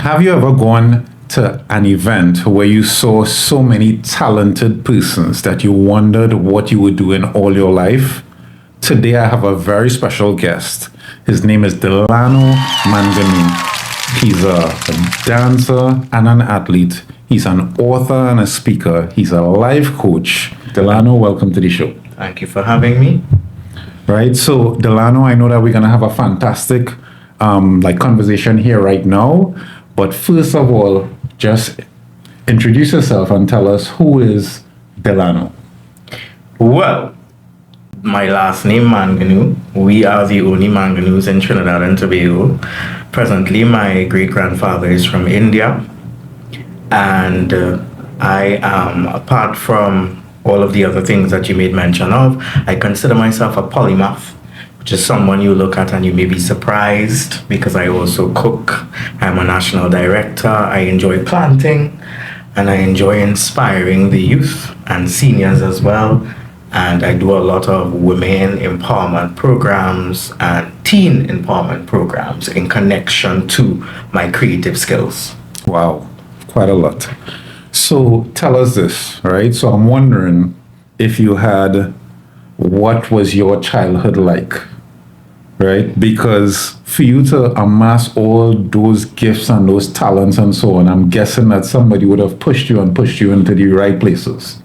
Have you ever gone to an event where you saw so many talented persons that you wondered what you would do in all your life? Today I have a very special guest. His name is Delano Manganoo. He's a dancer and an athlete. He's an author and a speaker. He's a life coach. Delano, welcome to the show. Thank you for having me. Right, so Delano, I know that we're gonna have a fantastic conversation here right now. But first of all, just introduce yourself and tell us who is Delano. Well, my last name Manganoo. We are the only Manganoos in Trinidad and Tobago. Presently, my great-grandfather is from India. And I am, apart from all of the other things that you made mention of, I consider myself a polymath, which is someone you look at and you may be surprised because I also cook. I'm a national director. I enjoy planting and I enjoy inspiring the youth and seniors as well. And I do a lot of women empowerment programs and teen empowerment programs in connection to my creative skills. Wow, quite a lot. So tell us this, right? So I'm wondering if you had, what was your childhood like, right? Because for you to amass all those gifts and those talents and so on, I'm guessing that somebody would have pushed you into the right places.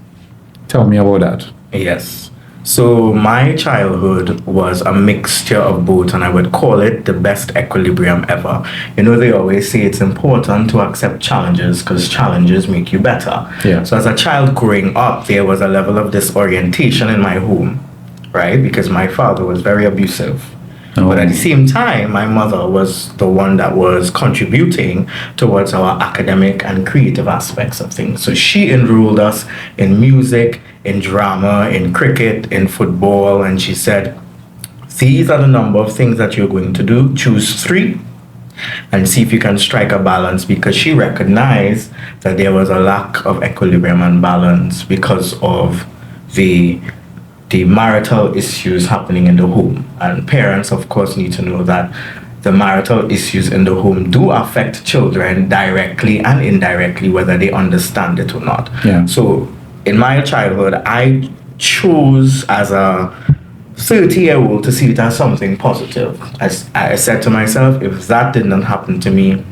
Tell me about that. Yes. So my childhood was a mixture of both, and I would call it the best equilibrium ever. You know, they always say it's important to accept challenges because challenges make you better. Yeah. So as a child growing up, there was a level of disorientation in my home, right? Because my father was very abusive. Oh. But at the same time, my mother was the one that was contributing towards our academic and creative aspects of things. So she enrolled us in music, in drama, in cricket, in football, and she said, these are the number of things that you're going to do. Choose 3 and see if you can strike a balance, because she recognized that there was a lack of equilibrium and balance because of the marital issues happening in the home. And parents, of course, need to know that the marital issues in the home do affect children directly and indirectly, whether they understand it or not. Yeah. So in my childhood, I chose as a 30-year-old to see it as something positive. As I said to myself, if that did not happen to me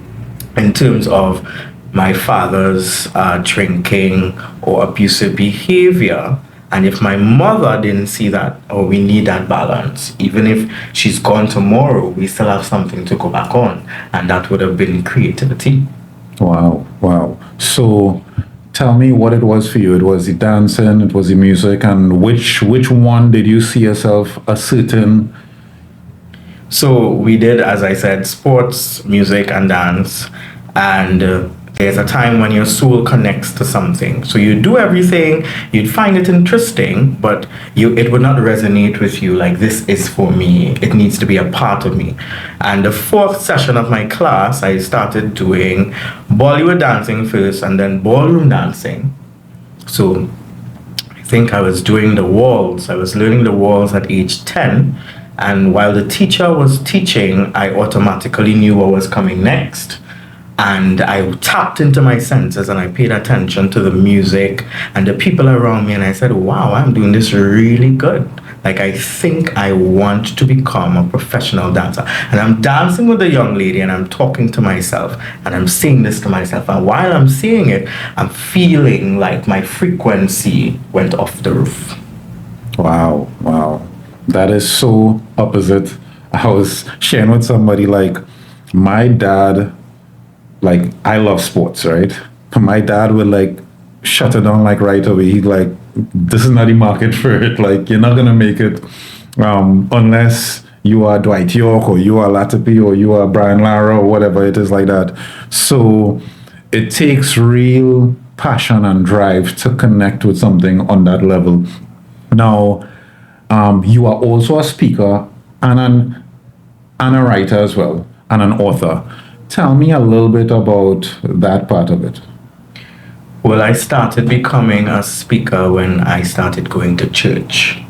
in terms of my father's drinking or abusive behavior, and if my mother didn't see that, oh, we need that balance, even if she's gone tomorrow, we still have something to go back on. And that would have been creativity. Wow. So tell me what it was for you. It was the dancing, it was the music, and which one did you see yourself asserting? So we did, as I said, sports, music, and dance. And there's a time when your soul connects to something. So you do everything, you'd find it interesting, but it would not resonate with you like, this is for me. It needs to be a part of me. And the 4th session of my class, I started doing Bollywood dancing first and then ballroom dancing. So I think I was doing the waltz. I was learning the waltz at age 10. And while the teacher was teaching, I automatically knew what was coming next. And I tapped into my senses and I paid attention to the music and the people around me. And I said, wow, I'm doing this really good. Like, I think I want to become a professional dancer. And I'm dancing with a young lady and I'm talking to myself and I'm saying this to myself. And while I'm saying it, I'm feeling like my frequency went off the roof. Wow. That is so opposite. I was sharing with somebody, like, my dad, like, I love sports, right? My dad would, like, shut it down, like, right away. He'd, like, this is not the market for it. Like, you're not gonna make it unless you are Dwight York or you are Latipi or you are Brian Lara or whatever it is like that. So it takes real passion and drive to connect with something on that level. Now, you are also a speaker and a writer as well, and an author. Tell me a little bit about that part of it. Well, I started becoming a speaker when I started going to church.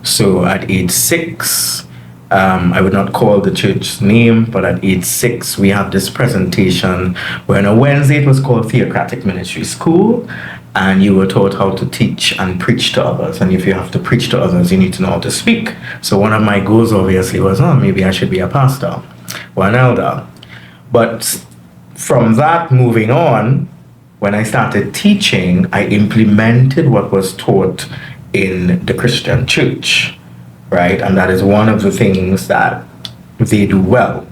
So at age 6, I would not call the church's name, but at age 6, we had this presentation where on a Wednesday it was called Theocratic Ministry School, and you were taught how to teach and preach to others. And if you have to preach to others, you need to know how to speak. So one of my goals obviously was, oh, maybe I should be a pastor or an elder. But from that moving on, when I started teaching, I implemented what was taught in the Christian church, right? And that is one of the things that they do well,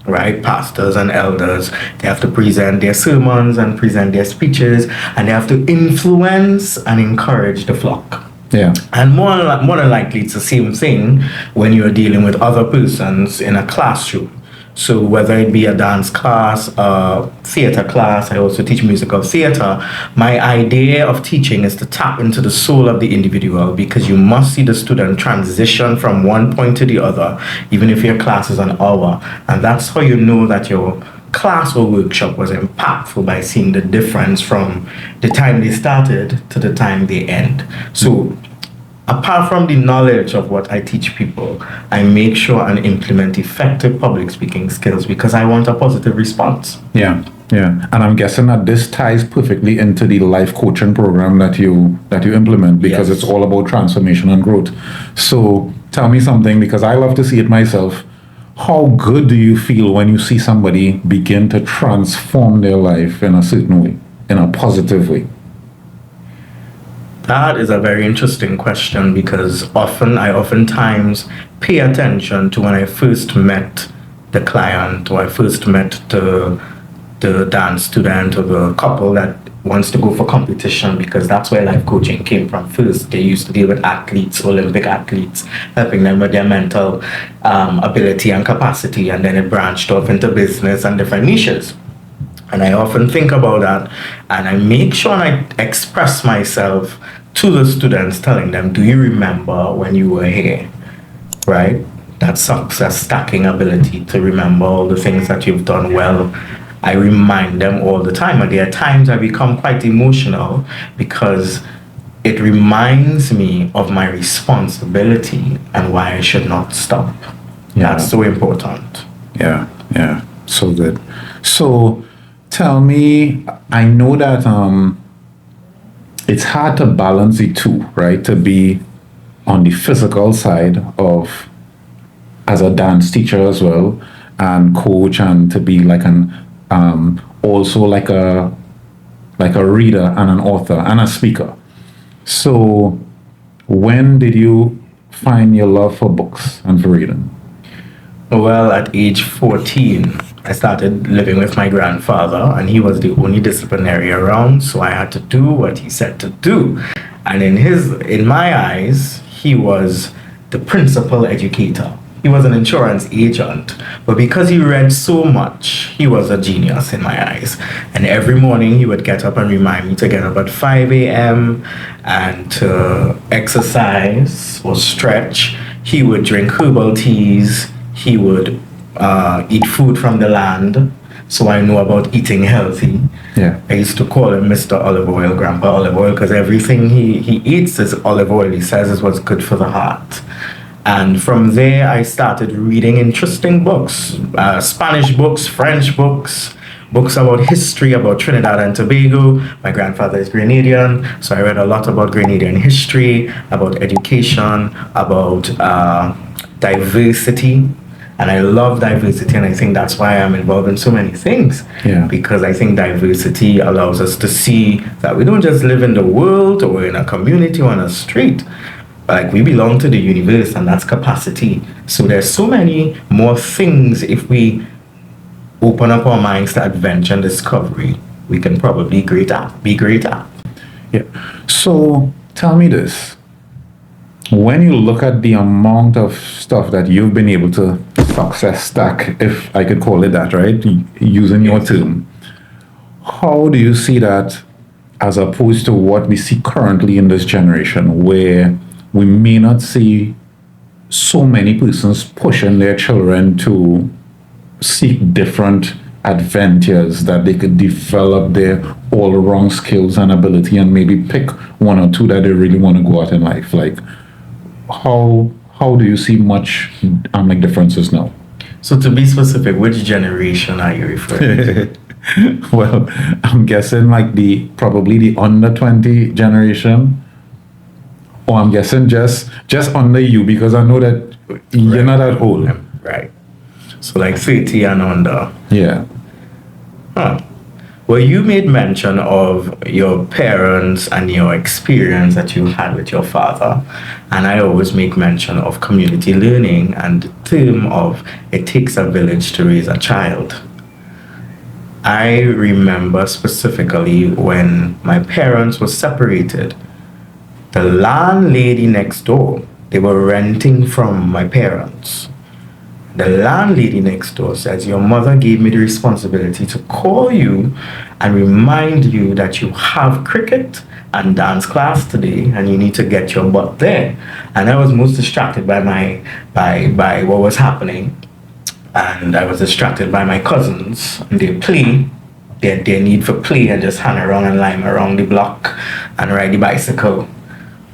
right? Pastors and elders, they have to present their sermons and present their speeches, and they have to influence and encourage the flock. Yeah. And more than likely, it's the same thing when you're dealing with other persons in a classroom. So whether it be a dance class, a theater class, I also teach musical theater. My idea of teaching is to tap into the soul of the individual, because you must see the student transition from one point to the other, even if your class is an hour. And that's how you know that your class or workshop was impactful, by seeing the difference from the time they started to the time they end. So apart from the knowledge of what I teach people, I make sure and implement effective public speaking skills, because I want a positive response. Yeah, yeah. And I'm guessing that this ties perfectly into the life coaching program that you implement, because Yes. it's all about transformation and growth. So tell me something, because I love to see it myself. How good do you feel when you see somebody begin to transform their life in a certain way, in a positive way? That is a very interesting question, because I oftentimes pay attention to when I first met the client, or I first met the dance student, or the couple that wants to go for competition, because that's where life coaching came from first. They used to deal with athletes, Olympic athletes, helping them with their mental ability and capacity, and then it branched off into business and different niches. And I often think about that, and I make sure and I express myself to the students, telling them, do you remember when you were here? Right? That success stacking ability to remember all the things that you've done well. I remind them all the time, and there are times I become quite emotional, because it reminds me of my responsibility and why I should not stop. Yeah. That's so important. Yeah, yeah. So good. So tell me, I know that it's hard to balance the two, right? To be on the physical side of, as a dance teacher as well, and coach, and to be like also like a reader and an author and a speaker. So when did you find your love for books and for reading? Well, at age 14, I started living with my grandfather, and he was the only disciplinary around, so I had to do what he said to do. And in my eyes, he was the principal educator. He was an insurance agent, but because he read so much, he was a genius in my eyes. And every morning he would get up and remind me to get up at 5 a.m. and to exercise or stretch. He would drink herbal teas. He would eat food from the land, so I know about eating healthy. Yeah. I used to call him Mr. Olive Oil, Grandpa Olive Oil, because everything he eats is olive oil. He says is what's good for the heart. And from there, I started reading interesting books, Spanish books, French books, books about history, about Trinidad and Tobago. My grandfather is Grenadian, so I read a lot about Grenadian history, about education, about diversity. And I love diversity, and I think that's why I'm involved in so many things. Yeah. Because I think diversity allows us to see that we don't just live in the world or in a community or on a street. Like, we belong to the universe, and that's capacity. So there's so many more things. If we open up our minds to adventure and discovery, we can probably be great at. Yeah. So tell me this. When you look at the amount of stuff that you've been able to success stack, if I could call it that, right? Using your term, how do you see that as opposed to what we see currently in this generation, where we may not see so many persons pushing their children to seek different adventures that they could develop their all-around skills and ability, and maybe pick one or two that they really want to go out in life? Like, how how do you see much like differences now? So to be specific, which generation are you referring to? Well, I'm guessing like the probably the under 20 generation, or I'm guessing just under you because I know that you're not that old. Right. So like 30 and under. Yeah. Huh. Well, you made mention of your parents and your experience that you had with your father. And I always make mention of community learning and the term of it takes a village to raise a child. I remember specifically when my parents were separated, the landlady next door, they were renting from my parents. The landlady next door says, your mother gave me the responsibility to call you and remind you that you have cricket and dance class today and you need to get your butt there. And I was most distracted by what was happening. And I was distracted by my cousins and their need for play and just hang around and lime around the block and ride the bicycle.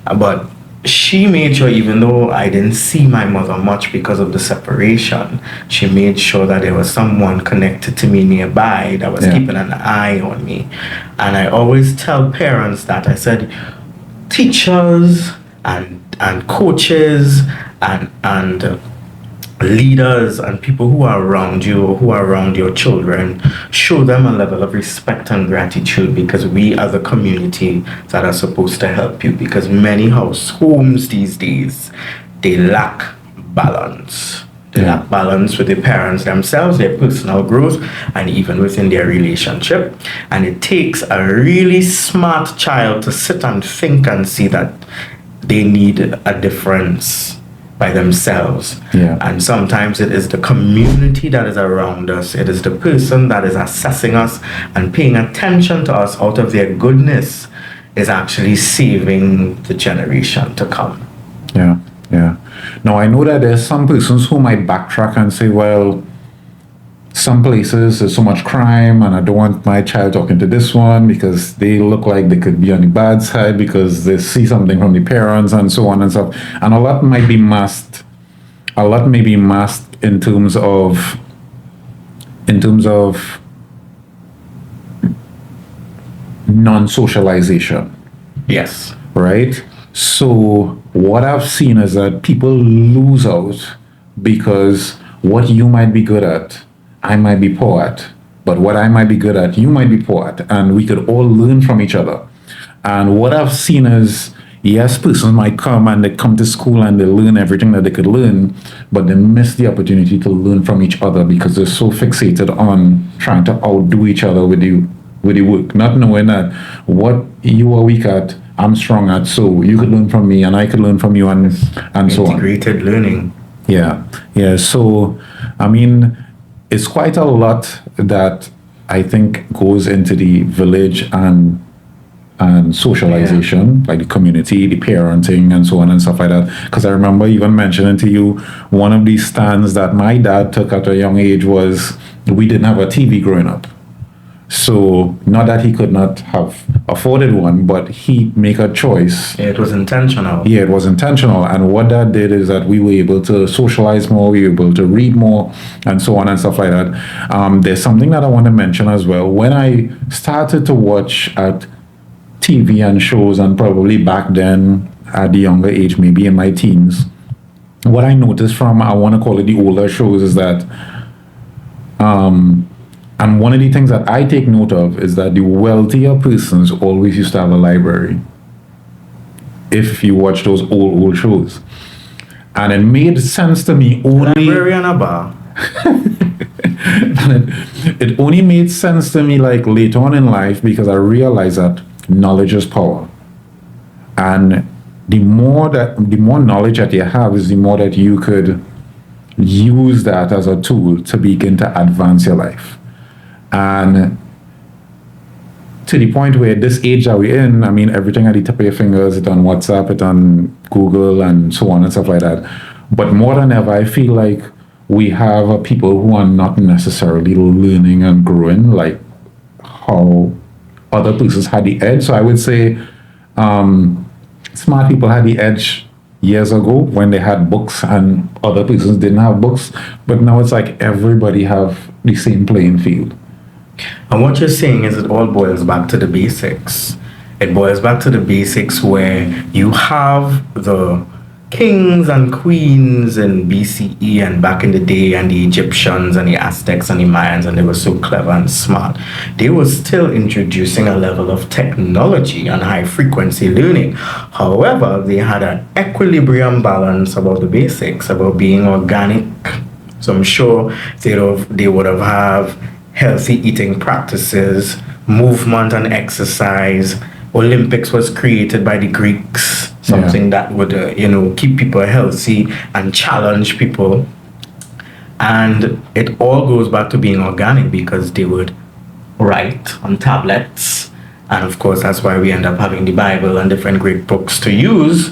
But she made sure, even though I didn't see my mother much because of the separation, she made sure that there was someone connected to me nearby that was keeping an eye on me. And I always tell parents that I said, teachers and coaches and leaders and people who are around you or who are around your children, show them a level of respect and gratitude because we are the community that are supposed to help you, because many homes these days, they lack balance. They lack balance with the parents themselves, their personal growth, and even within their relationship. And it takes a really smart child to sit and think and see that they need a difference by themselves. And sometimes it is the community that is around us. It is the person that is assessing us and paying attention to us out of their goodness is actually saving the generation to come. Yeah. Now, I know that there's some persons who might backtrack and say, well, some places there's so much crime and I don't want my child talking to this one because they look like they could be on the bad side because they see something from the parents and so on and stuff. And a lot might be masked. A lot may be masked in terms of non-socialization. Yes. Right? So what I've seen is that people lose out because what you might be good at, I might be poor at, but what I might be good at, you might be poor at, and we could all learn from each other. And what I've seen is, yes, persons might come and they come to school and they learn everything that they could learn, but they miss the opportunity to learn from each other because they're so fixated on trying to outdo each other with the work, not knowing that what you are weak at, I'm strong at, so you could learn from me and I could learn from you and so on. Integrated learning. Yeah. So, I mean, it's quite a lot that I think goes into the village and socialization, like the community, the parenting, and so on and stuff like that. Because I remember even mentioning to you one of these stands that my dad took at a young age was we didn't have a TV growing up. So not that he could not have afforded one, but he make a choice. Yeah, it was intentional. Yeah, it was intentional. And what that did is that we were able to socialize more, we were able to read more, and so on and stuff like that. There's something that I want to mention as well. When I started to watch at TV and shows, and probably back then at the younger age, maybe in my teens, what I noticed from, I want to call it the older shows, is that and one of the things that I take note of is that the wealthier persons always used to have a library. If you watch those old shows. And it made sense to me only... Library and a bar. And it only made sense to me like later on in life because I realized that knowledge is power. And the more knowledge that you have is the more that you could use that as a tool to begin to advance your life. And to the point where this age that we're in, I mean, everything at the tip of your fingers, it's on WhatsApp, it's on Google, and so on and stuff like that. But more than ever, I feel like we have people who are not necessarily learning and growing like how other persons had the edge. So I would say smart people had the edge years ago when they had books and other persons didn't have books, but now it's like everybody have the same playing field. And what you're saying is it all boils back to the basics. It boils back to the basics where you have the kings and queens in BCE and back in the day, and the Egyptians and the Aztecs and the Mayans, and they were so clever and smart. They were still introducing a level of technology and high frequency learning. However, they had an equilibrium balance about the basics, about being organic. So I'm sure they would have healthy eating practices, movement and exercise. Olympics was created by the Greeks, something that would, keep people healthy and challenge people. And it all goes back to being organic because they would write on tablets. And of course, that's why we end up having the Bible and different great books to use.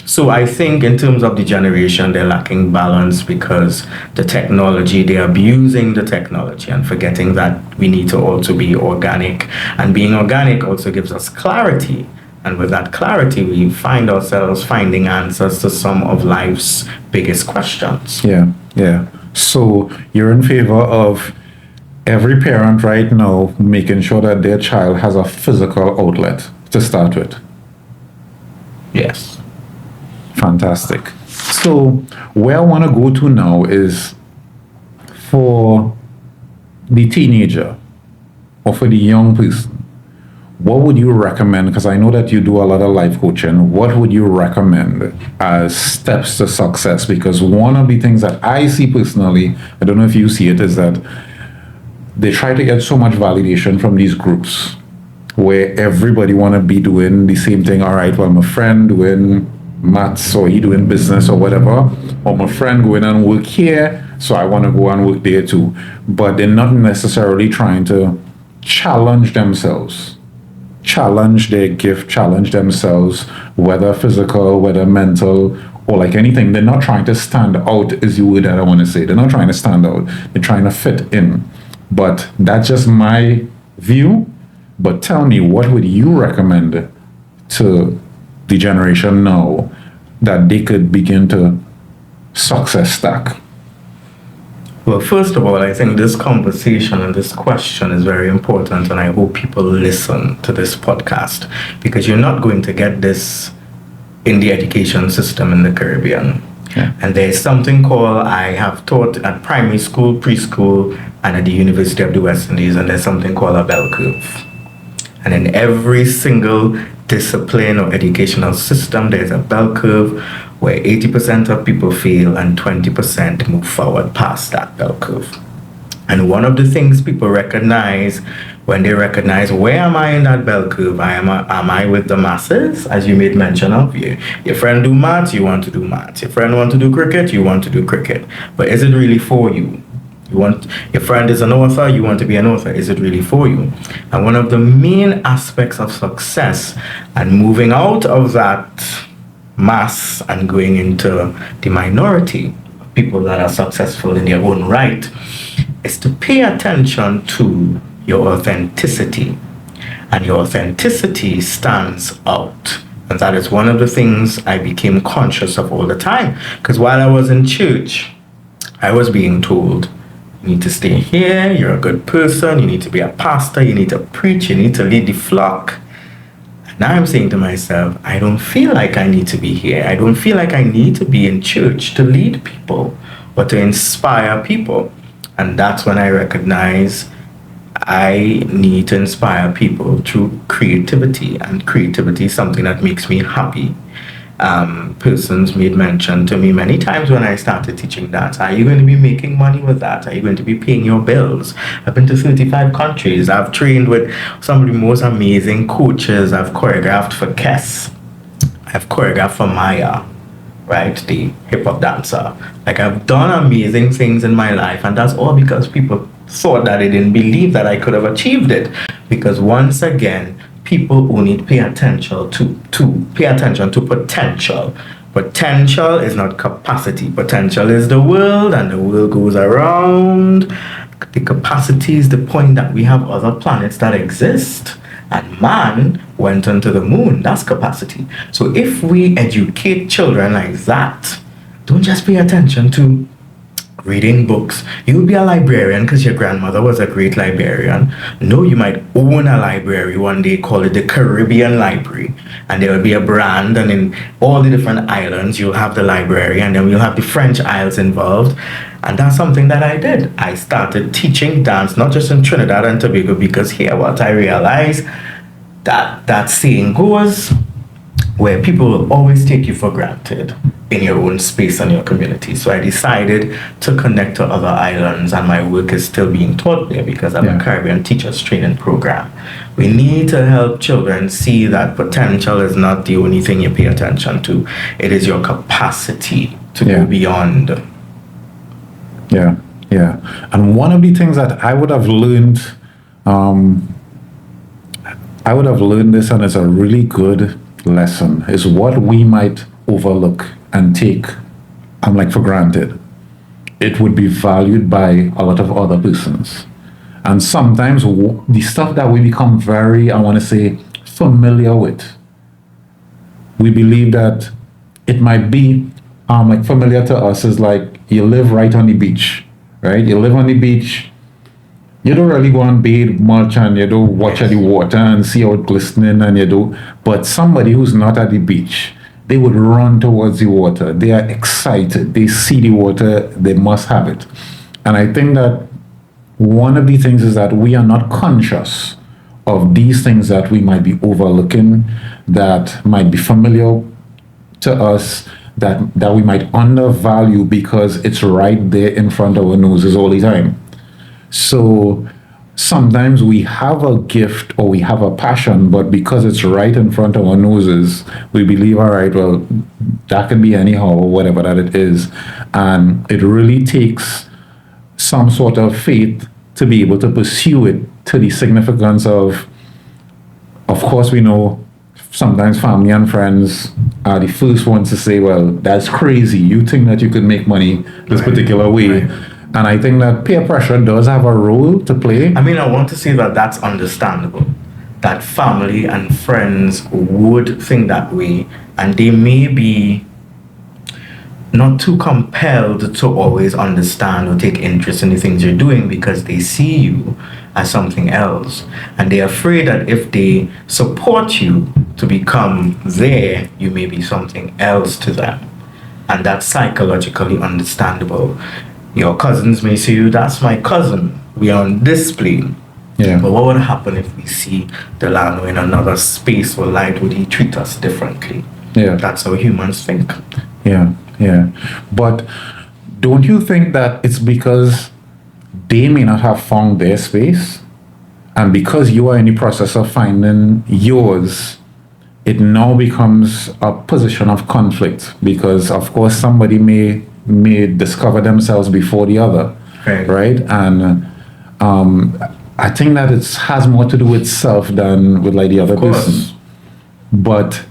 So I think in terms of the generation, they're lacking balance because the technology, they're abusing the technology and forgetting that we need to also be organic. And being organic also gives us clarity. And with that clarity, we find ourselves finding answers to some of life's biggest questions. Yeah, yeah. So you're in favor of every parent right now making sure that their child has a physical outlet to start with. Yes. Fantastic. So where I want to go to now is for the teenager or for the young person. What would you recommend? Because I know that you do a lot of life coaching. What would you recommend as steps to success? Because one of the things that I see personally, I don't know if you see it, is that they try to get so much validation from these groups where everybody want to be doing the same thing. All right, well, my friend doing maths or he doing business or whatever, or my friend going and work here, so I want to go and work there too. But they're not necessarily trying to challenge themselves, challenge their gift, challenge themselves, whether physical, whether mental, or like anything. They're not trying to stand out, is the word that I want to say. They're not trying to stand out. They're trying to fit in. But that's just my view. But tell me, what would you recommend to the generation now that they could begin to success stack? Well, first of all, I think this conversation and this question is very important, and I hope people listen to this podcast because you're not going to get this in the education system in the Caribbean. Yeah. And there's something called, I have taught at primary school, preschool, and at the University of the West Indies, and there's something called a bell curve. And in every single discipline or educational system, there's a bell curve where 80% of people fail and 20% move forward past that bell curve. And one of the things people recognize when they recognize, where am I in that bell curve? Am I with the masses? As you made mention of, your friend do maths, you want to do maths. Your friend want to do cricket, you want to do cricket. But is it really for you? Your friend is an author, you want to be an author. Is it really for you? And one of the main aspects of success and moving out of that mass and going into the minority of people that are successful in their own right is to pay attention to your authenticity. And your authenticity stands out. And that is one of the things I became conscious of all the time. Because while I was in church, I was being told, you need to stay here, you're a good person, you need to be a pastor, you need to preach, you need to lead the flock. And now I'm saying to myself, I don't feel like I need to be here. I don't feel like I need to be in church to lead people or to inspire people. And that's when I recognize I need to inspire people through creativity. And creativity is something that makes me happy. Persons made mention to me many times when I started teaching dance, are you going to be making money with that? Are you going to be paying your bills? I've been to 35 countries. I've trained with some of the most amazing coaches. I've choreographed for Kes. I've choreographed for Maya, right? The hip hop dancer. Like, I've done amazing things in my life, and that's all because people thought that they didn't believe that I could have achieved it. Because once again, people only pay attention to potential. Potential is not capacity. Potential is the world, and the world goes around. The capacity is the point that we have other planets that exist, and man went onto the moon. That's capacity. So if we educate children like that, don't just pay attention to reading books. You'll be a librarian because your grandmother was a great librarian. No, you might own a library one day, call it the Caribbean Library, and there will be a brand, and in all the different islands you'll have the library, and then we'll have the French Isles involved. And that's something that I did. I started teaching dance, not just in Trinidad and Tobago, because here what I realized, that saying goes, where people will always take you for granted in your own space and your community. So I decided to connect to other islands, and my work is still being taught there because I'm a Caribbean teachers training program. We need to help children see that potential is not the only thing you pay attention to. It is your capacity to go beyond. Yeah, yeah. And one of the things that I would have learned, this, and it's a really good lesson, is what we might overlook and take for granted. It would be valued by a lot of other persons. And sometimes the stuff that we become very, I want to say, familiar with, we believe that it might be familiar to us is like you live right on the beach, right? You live on the beach. You don't really go and bathe much, and you don't watch at the water and see how it's glistening, and you do. But somebody who's not at the beach, they would run towards the water. They are excited. They see the water. They must have it. And I think that one of the things is that we are not conscious of these things that we might be overlooking, that might be familiar to us, that we might undervalue because it's right there in front of our noses all the time. So sometimes we have a gift or we have a passion, but because it's right in front of our noses, we believe, all right, well, that can be anyhow or whatever that it is. And it really takes some sort of faith to be able to pursue it to the significance of course, we know sometimes family and friends are the first ones to say, well, that's crazy. You think that you could make money this particular way. Right. And I think that peer pressure does have a role to play. I mean, I want to say that that's understandable. That family and friends would think that way, and they may be not too compelled to always understand or take interest in the things you're doing because they see you as something else. And they're afraid that if they support you to become there, you may be something else to them. And that's psychologically understandable. Your cousins may see you, that's my cousin. We are on display. Yeah. But what would happen if we see Delano in another space or light? Would he treat us differently? Yeah. That's how humans think. Yeah, yeah. But don't you think that it's because they may not have found their space, and because you are in the process of finding yours, it now becomes a position of conflict, because of course somebody may discover themselves before the other, right? And I think that it has more to do with self than with the other person. But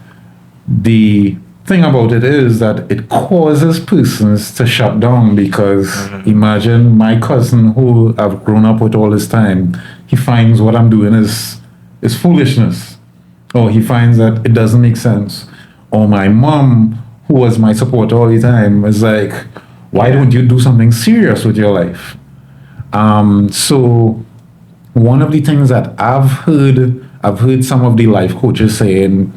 the thing about it is that it causes persons to shut down, because imagine my cousin who I've grown up with all this time, he finds what I'm doing is foolishness, or he finds that it doesn't make sense. Or my mom, who was my supporter all the time, is like, why don't you do something serious with your life? So one of the things that I've heard some of the life coaches saying,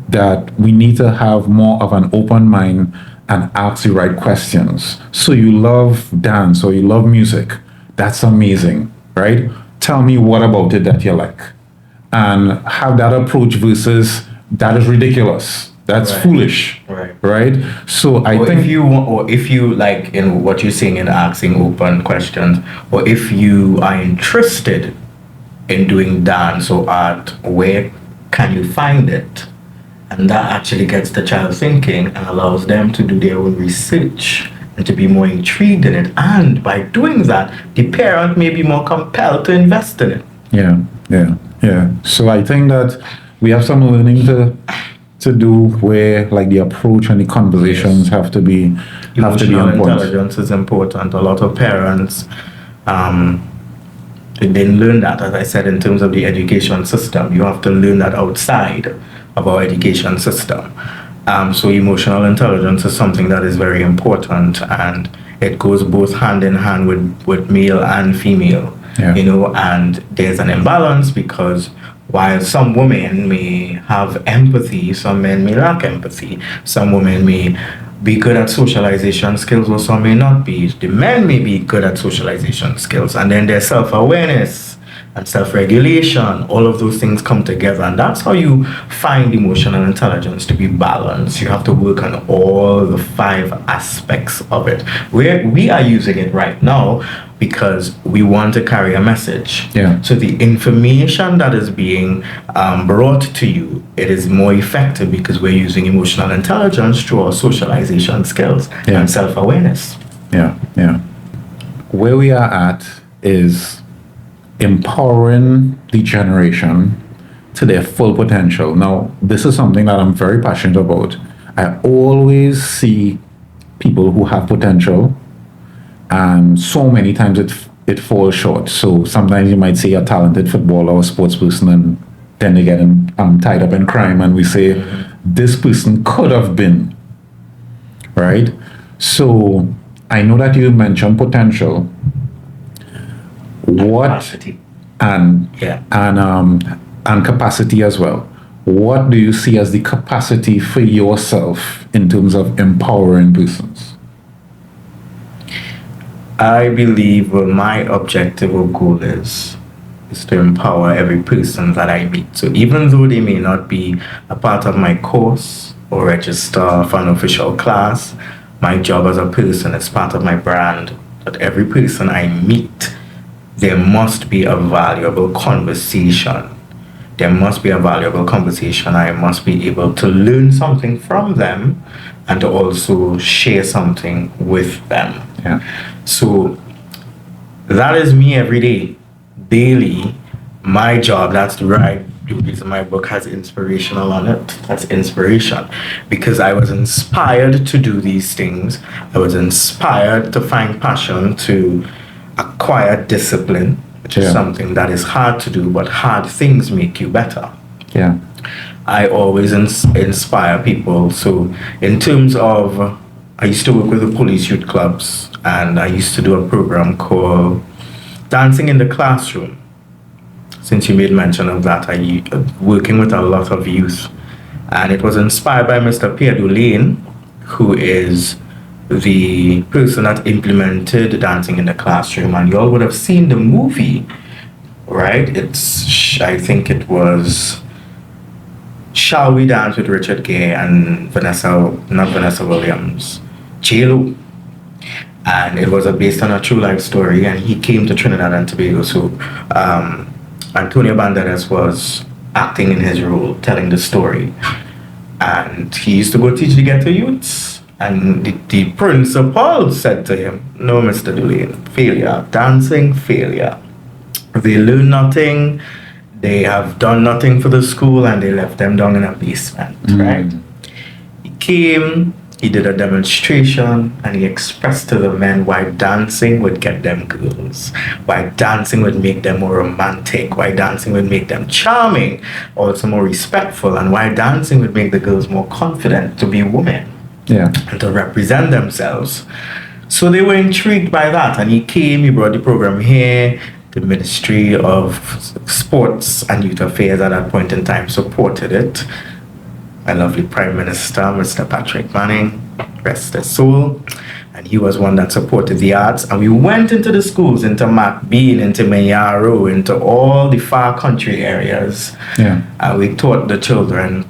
that we need to have more of an open mind and ask the right questions. So you love dance or you love music, that's amazing, right? Tell me what about it that you like, and have that approach versus that is ridiculous. That's foolish, right? So I think if you like in what you're saying in asking open questions, or if you are interested in doing dance or art, where can you find it? And that actually gets the child thinking and allows them to do their own research and to be more intrigued in it. And by doing that, the parent may be more compelled to invest in it. Yeah. So I think that we have some learning to do, where the approach and the conversations have to be Emotional intelligence is important. A lot of parents They didn't learn that, as I said, in terms of the education system. You have to learn that outside of our education system. So emotional intelligence is something that is very important, and it goes both hand in hand with male and female. Yeah. And there's an imbalance because while some women may have empathy, some men may lack empathy. Some women may be good at socialization skills, or some may not be. The men may be good at socialization skills, and then there's self-awareness and self-regulation. All of those things come together, and that's how you find emotional intelligence to be balanced. You have to work on all the 5 aspects of it. We are using it right now because we want to carry a message. Yeah. So the information that is being brought to you, it is more effective because we're using emotional intelligence through our socialization skills and self-awareness. Yeah, yeah. Where we are at is empowering the generation to their full potential. Now, this is something that I'm very passionate about. I always see people who have potential, and so many times it falls short. So sometimes you might say a talented footballer or sports person, and then they get tied up in crime, and we say this person could have been, right? So I know that you mentioned potential. Capacity. And capacity as well. What do you see as the capacity for yourself in terms of empowering persons? I believe my objective or goal is to empower every person that I meet. So even though they may not be a part of my course or register for an official class, my job as a person is part of my brand. That every person I meet, there must be a valuable conversation. There must be a valuable conversation. I must be able to learn something from them and to also share something with them. Yeah. So that is me every day, daily. My job, that's the reason my book has inspirational on it. That's inspiration. Because I was inspired to do these things. I was inspired to find passion, to acquire discipline, which is something that is hard to do, but hard things make you better. Yeah. I always inspire people. So in terms of, I used to work with the police youth clubs, and I used to do a program called Dancing in the Classroom. Since you made mention of that, I working with a lot of youth, and it was inspired by Mr. Pierre Delano, who is the person that implemented Dancing in the Classroom, and you all would have seen the movie, right? I think it was Shall We Dance with Richard Gere and not Vanessa Williams, J-Lo. And it was based on a true life story, and he came to Trinidad and Tobago. So Antonio Banderas was acting in his role, telling the story. And he used to go teach the ghetto youths. And the principal said to him, "No, Mr. Delano, failure, dancing, failure. They learn nothing, they have done nothing for the school, and they left them down in a basement," right? He came, he did a demonstration, and he expressed to the men why dancing would get them girls, why dancing would make them more romantic, why dancing would make them charming, also more respectful, and why dancing would make the girls more confident to be women. Yeah. And to represent themselves. So they were intrigued by that, and he came, he brought the program here. The Ministry of Sports and Youth Affairs at that point in time supported it. My lovely Prime Minister, Mr. Patrick Manning, rest his soul. And he was one that supported the arts. And we went into the schools, into MacBean, into Mayaro, into all the far country areas. Yeah. And we taught the children.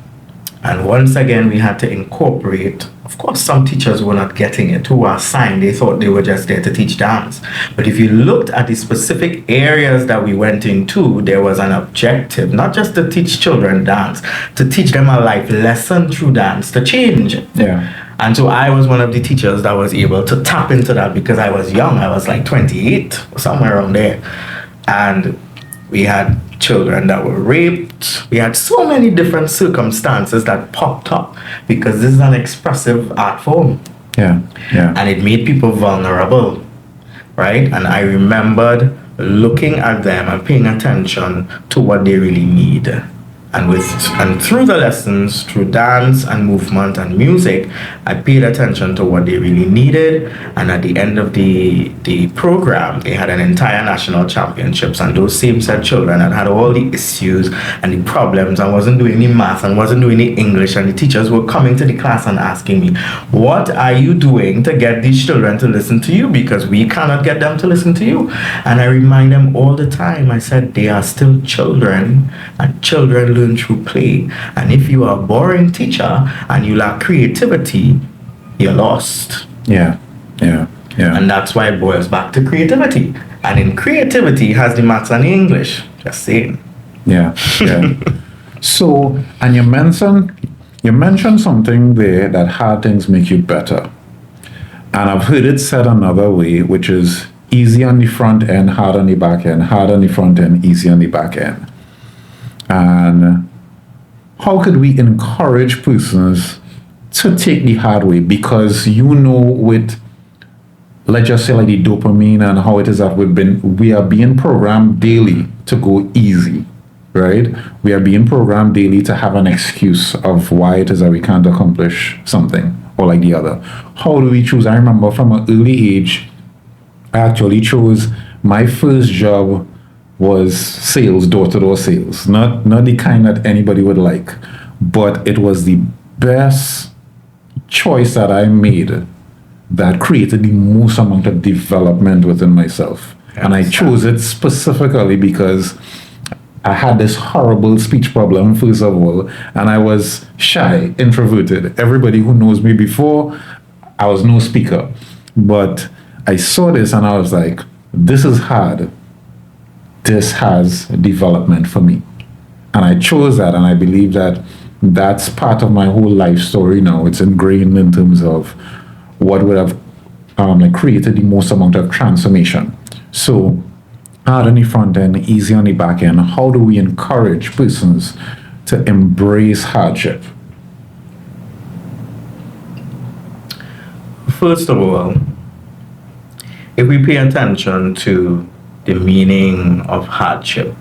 And once again, we had to incorporate, of course, some teachers were not getting it, who were assigned. They thought they were just there to teach dance. But if you looked at the specific areas that we went into, there was an objective, not just to teach children dance, to teach them a life lesson through dance, to change. Yeah. And so I was one of the teachers that was able to tap into that because I was young. I was like 28, or somewhere around there. And we had children that were raped. We had so many different circumstances that popped up because this is an expressive art form. Yeah. Yeah. And it made people vulnerable, right? And I remembered looking at them and paying attention to what they really need. And through the lessons, through dance and movement and music, I paid attention to what they really needed. And at the end of the program, they had an entire national championships, and those same set children had all the issues and the problems and wasn't doing any math and wasn't doing any English, and the teachers were coming to the class and asking me, what are you doing to get these children to listen to you, because we cannot get them to listen to you. And I remind them all the time, I said, they are still children, and children learn through play. And if you are a boring teacher and you lack creativity, you're lost. Yeah. And that's why it boils back to creativity. And in creativity has the maths and the English. Just saying. Yeah. So, and you mentioned something there, that hard things make you better. And I've heard it said another way, which is easy on the front end, hard on the back end, hard on the front end, easy on the back end. And how could we encourage persons to take the hard way? Because with, let's just say, like the dopamine and how it is that we are being programmed daily to go easy, right? We are being programmed daily to have an excuse of why it is that we can't accomplish something or like the other. How do we choose? I remember from an early age, I actually chose, my first job was sales, door-to-door sales. Not the kind that anybody would like, but it was the best choice that I made that created the most amount of development within myself. And I chose it specifically because I had this horrible speech problem, first of all, and I was shy, introverted. Everybody who knows me before, I was no speaker. But I saw this and I was like, this is hard. This has development for me. And I chose that, and I believe that that's part of my whole life story now. It's ingrained in terms of what would have created the most amount of transformation. So, hard on the front end, easy on the back end. How do we encourage persons to embrace hardship? First of all, if we pay attention to the meaning of hardship,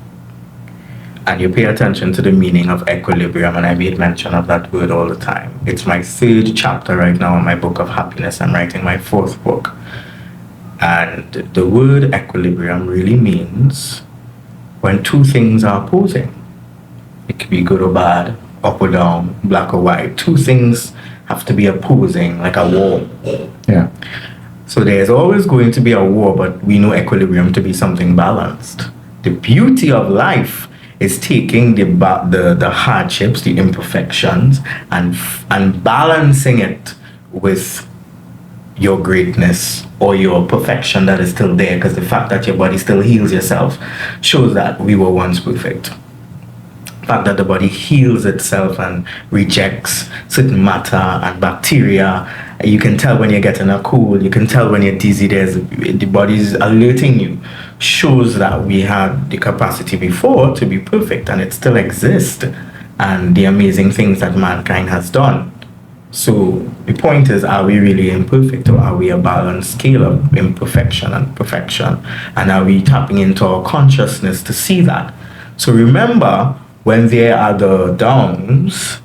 and you pay attention to the meaning of equilibrium, and I made mention of that word all the time. It's my third chapter right now in my book of happiness. I'm writing my fourth book. And the word equilibrium really means when two things are opposing. It could be good or bad, up or down, black or white. Two things have to be opposing, like a war. Yeah. So there's always going to be a war, but we know equilibrium to be something balanced. The beauty of life is taking the hardships, the imperfections, and balancing it with your greatness or your perfection that is still there, because the fact that your body still heals yourself shows that we were once perfect. The fact that the body heals itself and rejects certain matter and bacteria. You can tell when you're getting a cold, you can tell when you're dizzy, the body's alerting you, shows that we had the capacity before to be perfect, and it still exists, and the amazing things that mankind has done. So the point is, are we really imperfect, or are we a balanced scale of imperfection and perfection? And are we tapping into our consciousness to see that? So remember, when there are the downs,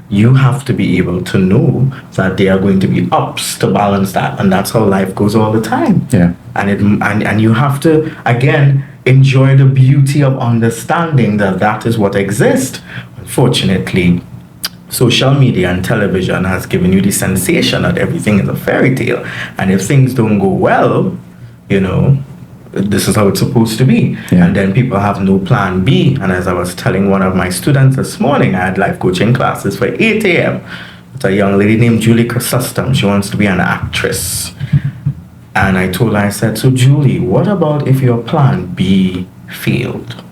you have to be able to know that there are going to be ups to balance that, and that's how life goes all the time. Yeah. And you have to, again, enjoy the beauty of understanding that that is what exists. Unfortunately, social media and television has given you the sensation that everything is a fairy tale, and if things don't go well, this is how it's supposed to be. Yeah. And then people have no plan B. And as I was telling one of my students this morning, I had life coaching classes for 8 a.m. with a young lady named Julie Chrysostom. She wants to be an actress. And I told her, I said, so Julie, what about if your plan B failed?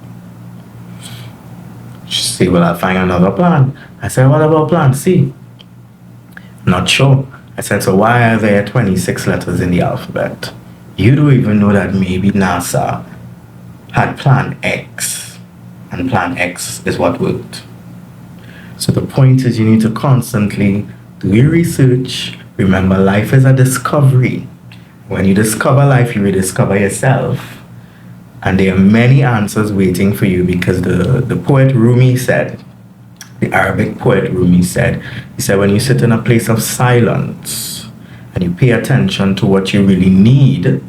She said, well, I'll find another plan. I said, what about plan C? Not sure. I said, so why are there 26 letters in the alphabet? You don't even know that maybe NASA had plan X, and plan X is what worked. So the point is, you need to constantly do your research. Remember, life is a discovery. When you discover life, you rediscover yourself. And there are many answers waiting for you because the poet Rumi said, the Arabic poet Rumi said, he said, when you sit in a place of silence and you pay attention to what you really need,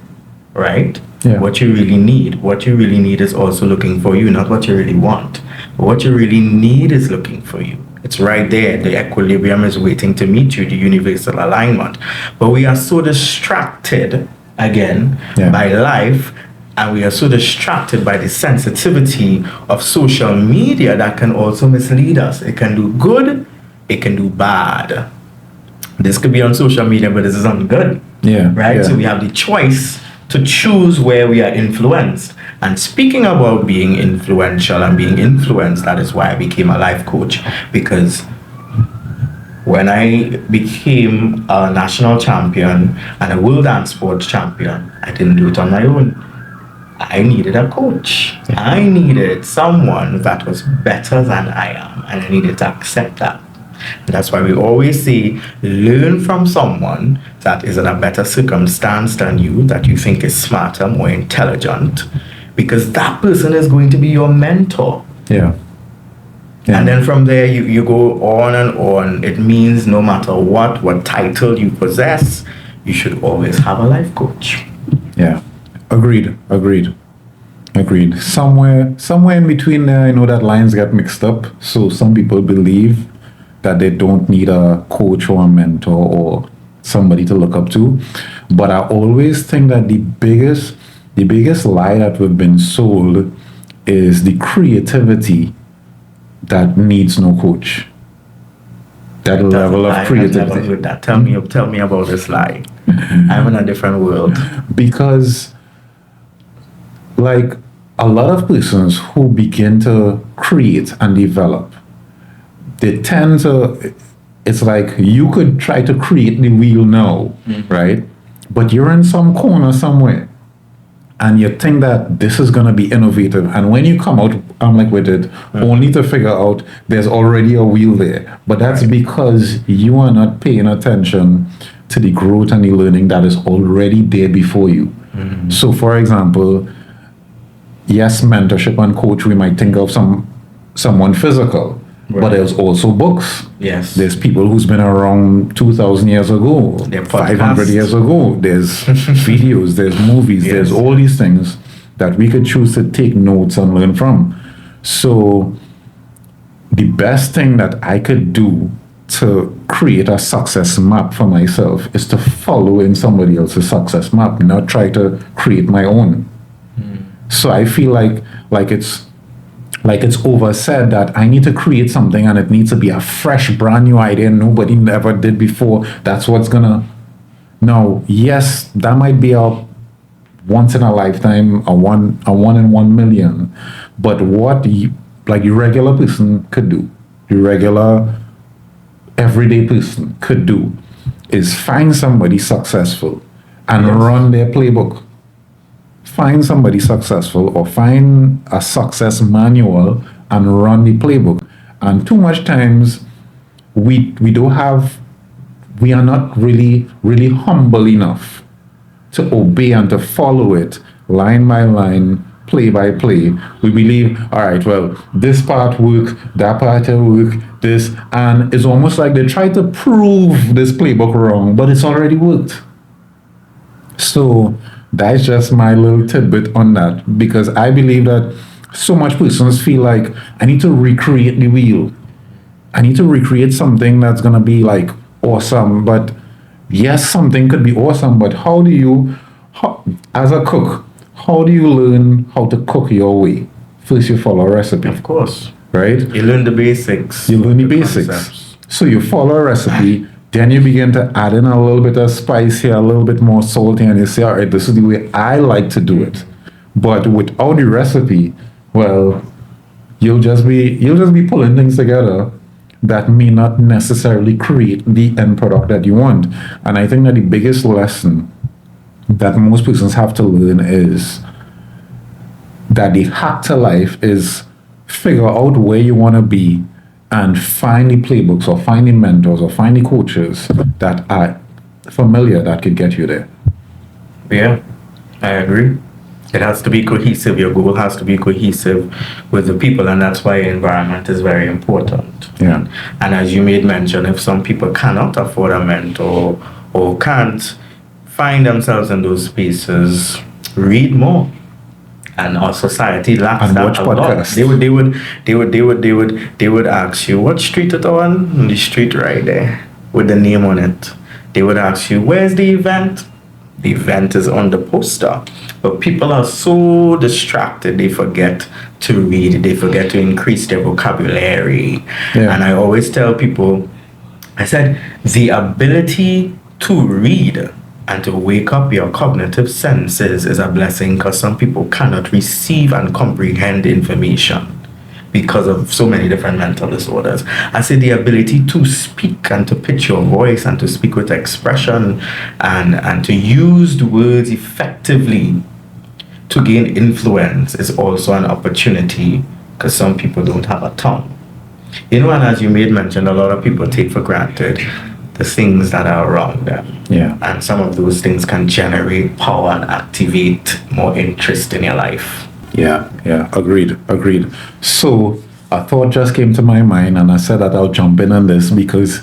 right? Yeah. What you really need is also looking for you, not what you really want. But what you really need is looking for you. It's right there. The equilibrium is waiting to meet you, the universal alignment. But we are so distracted again by life, and we are so distracted by the sensitivity of social media that can also mislead us. It can do good, it can do bad. This could be on social media, but this is on good. Yeah. Right? Yeah. So we have the choice to choose where we are influenced. And speaking about being influential and being influenced, that is why I became a life coach. Because when I became a national champion and a world dance sports champion, I didn't do it on my own. I needed a coach. I needed someone that was better than I am, and I needed to accept that. And that's why we always say, learn from someone that is in a better circumstance than you, that you think is smarter, more intelligent, because that person is going to be your mentor. Yeah. And then from there, you go on and on. It means no matter what title you possess, you should always have a life coach. Yeah. Agreed. Somewhere in between there, I know that lines get mixed up. So some people believe that they don't need a coach or a mentor or somebody to look up to. But I always think that the biggest lie that we've been sold is the creativity that needs no coach. That level of creativity. With that. Tell me about this lie. I'm in a different world. Because like a lot of persons who begin to create and develop, they tend to, it's like you could try to create the wheel now, right? But you're in some corner somewhere and you think that this is going to be innovative. And when you come out, I'm like with it, only to figure out there's already a wheel there. But that's because you are not paying attention to the growth and the learning that is already there before you. So for example, yes, mentorship and coach, we might think of someone physical. But there's also books. Yes. There's people who's been around 2,000 years ago, 500 years ago. There's videos, there's movies, there's all these things that we could choose to take notes and learn from. So the best thing that I could do to create a success map for myself is to follow in somebody else's success map, not try to create my own. So I feel like it's oversaid that I need to create something and it needs to be a fresh, brand new idea nobody ever did before. That's what's gonna. No, yes, that might be a once in a lifetime, a one in 1 million. But what your regular person could do, your regular everyday person could do, is find somebody successful and run their playbook. Find somebody successful or find a success manual and run the playbook. And too much times we are not really humble enough to obey and to follow it line by line, play by play. We believe, all right, well, this part work, that part work, this, and it's almost like they try to prove this playbook wrong, but it's already worked. So that's just my little tidbit on that, because I believe that so much persons feel like I need to recreate the wheel. I need to recreate something that's going to be like awesome. But yes, something could be awesome, but as a cook, how do you learn how to cook your way? First, you follow a recipe. Of course. Right? You learn the basics. You learn the basics. Concepts. So you follow a recipe. Then you begin to add in a little bit of spice here, a little bit more salt here, and you say, all right, this is the way I like to do it. But without the recipe, well, you'll just be pulling things together that may not necessarily create the end product that you want. And I think that the biggest lesson that most persons have to learn is that the hack to life is figure out where you want to be and find the playbooks or find the mentors or find the coaches that are familiar that could get you there. Yeah, I agree. It has to be cohesive. Your goal has to be cohesive with the people, and that's why environment is very important. Yeah. And as you made mention, if some people cannot afford a mentor or can't find themselves in those spaces, read more. And our society lacks And that watch a lot. podcasts. They would ask you, what street it on? The street right there with the name on it. They would ask you, where's the event? The event is on the poster. But people are so distracted, they forget to read, they forget to increase their vocabulary. Yeah. And I always tell people, I said, the ability to read and to wake up your cognitive senses is a blessing, because some people cannot receive and comprehend information because of so many different mental disorders. I say the ability to speak and to pitch your voice and to speak with expression and to use the words effectively to gain influence is also an opportunity, because some people don't have a tongue. You know, and as you made mention, a lot of people take for granted the things that are around them. Yeah. And some of those things can generate power and activate more interest in your life. Yeah, agreed. So a thought just came to my mind, and I said that I'll jump in on this because,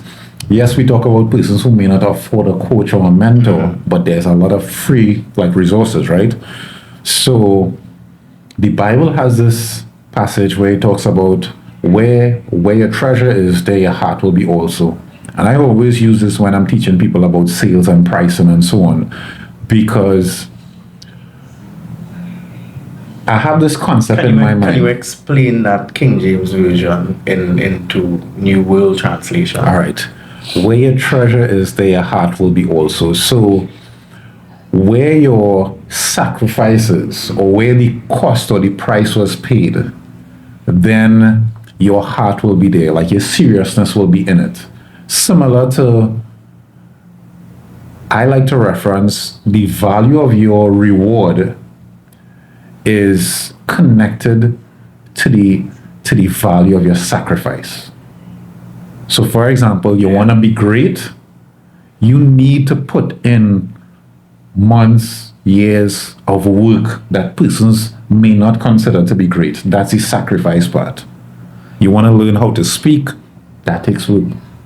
yes, we talk about persons who may not afford a coach or a mentor, but there's a lot of free resources, right? So the Bible has this passage where it talks about where your treasure is, there your heart will be also. And I always use this when I'm teaching people about sales and pricing and so on, because I have this concept in my mind. Can you explain that King James Version into New World Translation? All right. Where your treasure is, there your heart will be also. So where your sacrifices or where the cost or the price was paid, then your heart will be there. Like your seriousness will be in it. Similar to, I like to reference the value of your reward is connected to the value of your sacrifice. So for example, you want to be great, you need to put in months, years of work that persons may not consider to be great. That's the sacrifice part. You want to learn how to speak, that takes work.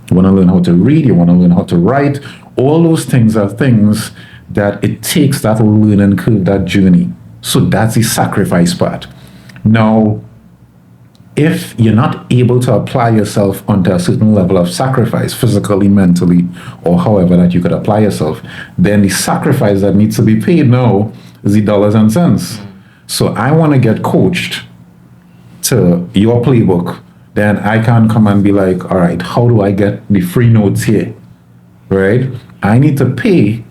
You want to learn how to read, you want to learn how to write. All those things are things that it takes that learning curve, that journey. So that's the sacrifice part. Now, if you're not able to apply yourself onto a certain level of sacrifice, physically, mentally, or however that you could apply yourself, then the sacrifice that needs to be paid now is the dollars and cents. So I want to get coached to your playbook, then I can come and be like, all right, how do I get the free notes here? Right? I need to pay,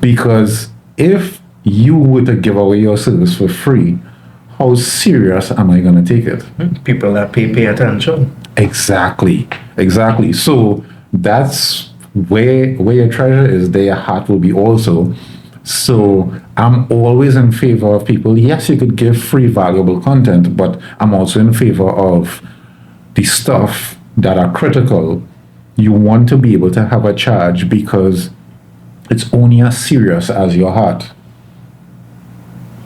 because if you were to give away your service for free, how serious am I going to take it? People that pay attention. Exactly. So that's where your treasure is, there your heart will be also. So I'm always in favor of people. Yes, you could give free, valuable content, but I'm also in favor of the stuff that are critical. You want to be able to have a charge because it's only as serious as your heart.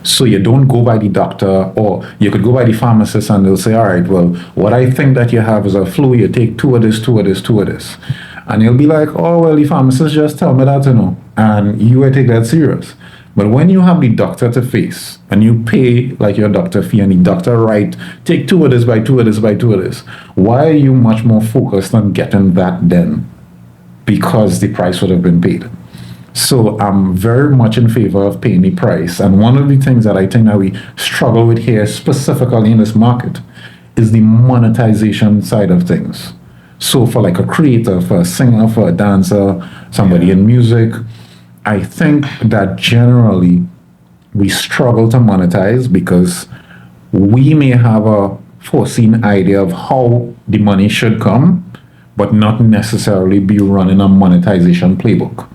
So you don't go by the doctor, or you could go by the pharmacist and they'll say, all right, well, what I think that you have is a flu, you take 2 of this, 2 of this, 2 of this. And you'll be like, oh, well, the pharmacist just tell me that, and you will take that serious. But when you have the doctor to face and you pay like your doctor fee and the doctor write, take 2 of this by 2 of this by 2 of this, why are you much more focused on getting that then? Because the price would have been paid. So I'm very much in favor of paying the price. And one of the things that I think that we struggle with here, specifically in this market, is the monetization side of things. So for like a creator, for a singer, for a dancer, somebody in music, I think that generally we struggle to monetize because we may have a foreseen idea of how the money should come, but not necessarily be running a monetization playbook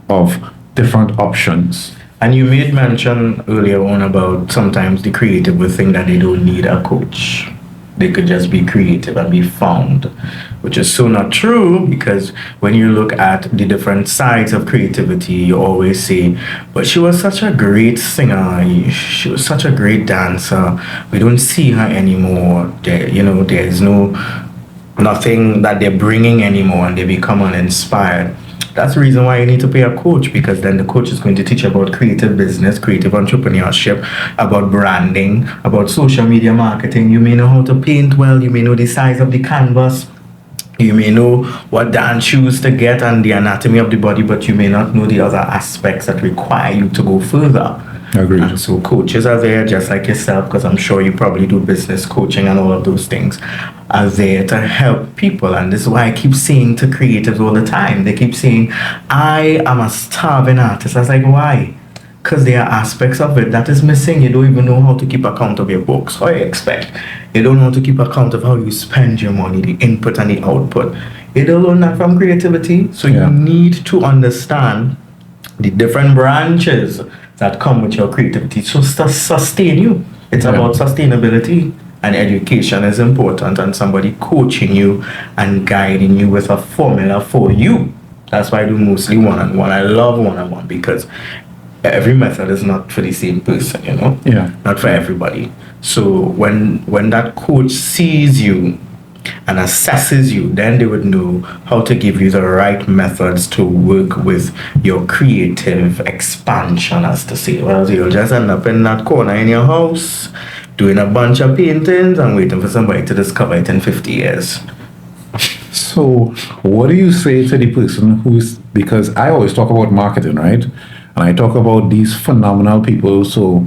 of different options. And you made mention earlier on about sometimes the creative will think that they don't need a coach. They could just be creative and be found, which is so not true, because when you look at the different sides of creativity, you always say, but she was such a great singer, she was such a great dancer. We don't see her anymore. There's nothing that they're bringing anymore, and they become uninspired. That's the reason why you need to pay a coach, because then the coach is going to teach about creative business, creative entrepreneurship, about branding, about social media marketing. You may know how to paint well, you may know the size of the canvas, you may know what dance shoes to get and the anatomy of the body, but you may not know the other aspects that require you to go further. Agreed. And so coaches are there, just like yourself, because I'm sure you probably do business coaching and all of those things, are there to help people. And this is why I keep saying to creatives all the time, they keep saying, I am a starving artist. I was like, why? Because there are aspects of it that is missing. You don't even know how to keep account of your books. How you expect? You don't know how to keep account of how you spend your money, the input and the output. You don't learn that from creativity. So you need to understand the different branches that come with your creativity to sustain you. It's about sustainability, and education is important, and somebody coaching you and guiding you with a formula for you. That's why I do mostly one-on-one. I love one-on-one, because every method is not for the same person, not for everybody. So when that coach sees you and assesses you, then they would know how to give you the right methods to work with your creative expansion, as to say. Well, you'll just end up in that corner in your house doing a bunch of paintings and waiting for somebody to discover it in 50 years. So what do you say to the person because I always talk about marketing, right? And I talk about these phenomenal people. So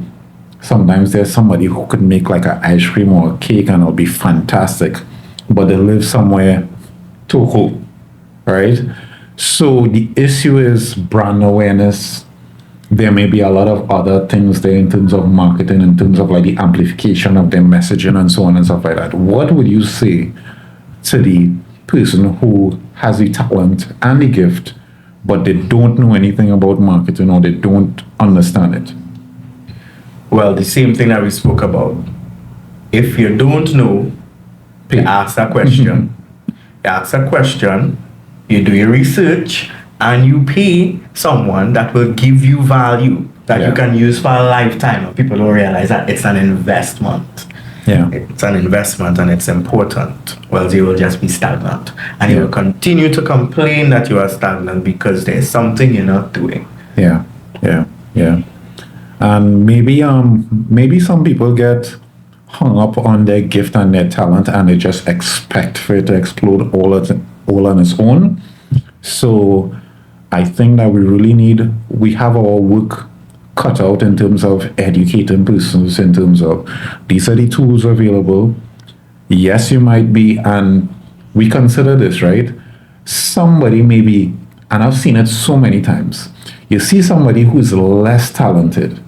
sometimes there's somebody who could make like an ice cream or a cake and it'll be fantastic, but they live somewhere too cool, right? So the issue is brand awareness. There may be a lot of other things there in terms of marketing, in terms of like the amplification of their messaging and so on and stuff like that. What would you say to the person who has the talent and the gift, but they don't know anything about marketing or they don't understand it? Well, the same thing that we spoke about. If you don't know, you ask a question. You do your research, and you pay someone that will give you value that you can use for a lifetime. And people don't realize that it's an investment. Yeah. It's an investment, and it's important. Well, you will just be stagnant. And you will continue to complain that you are stagnant because there's something you're not doing. Yeah. And maybe some people get hung up on their gift and their talent, and they just expect for it to explode all on its own. So I think that we have our work cut out in terms of educating persons, in terms of these are the tools available. Yes, you might be, and we consider this, right? Somebody maybe, and I've seen it so many times, you see somebody who's less talented,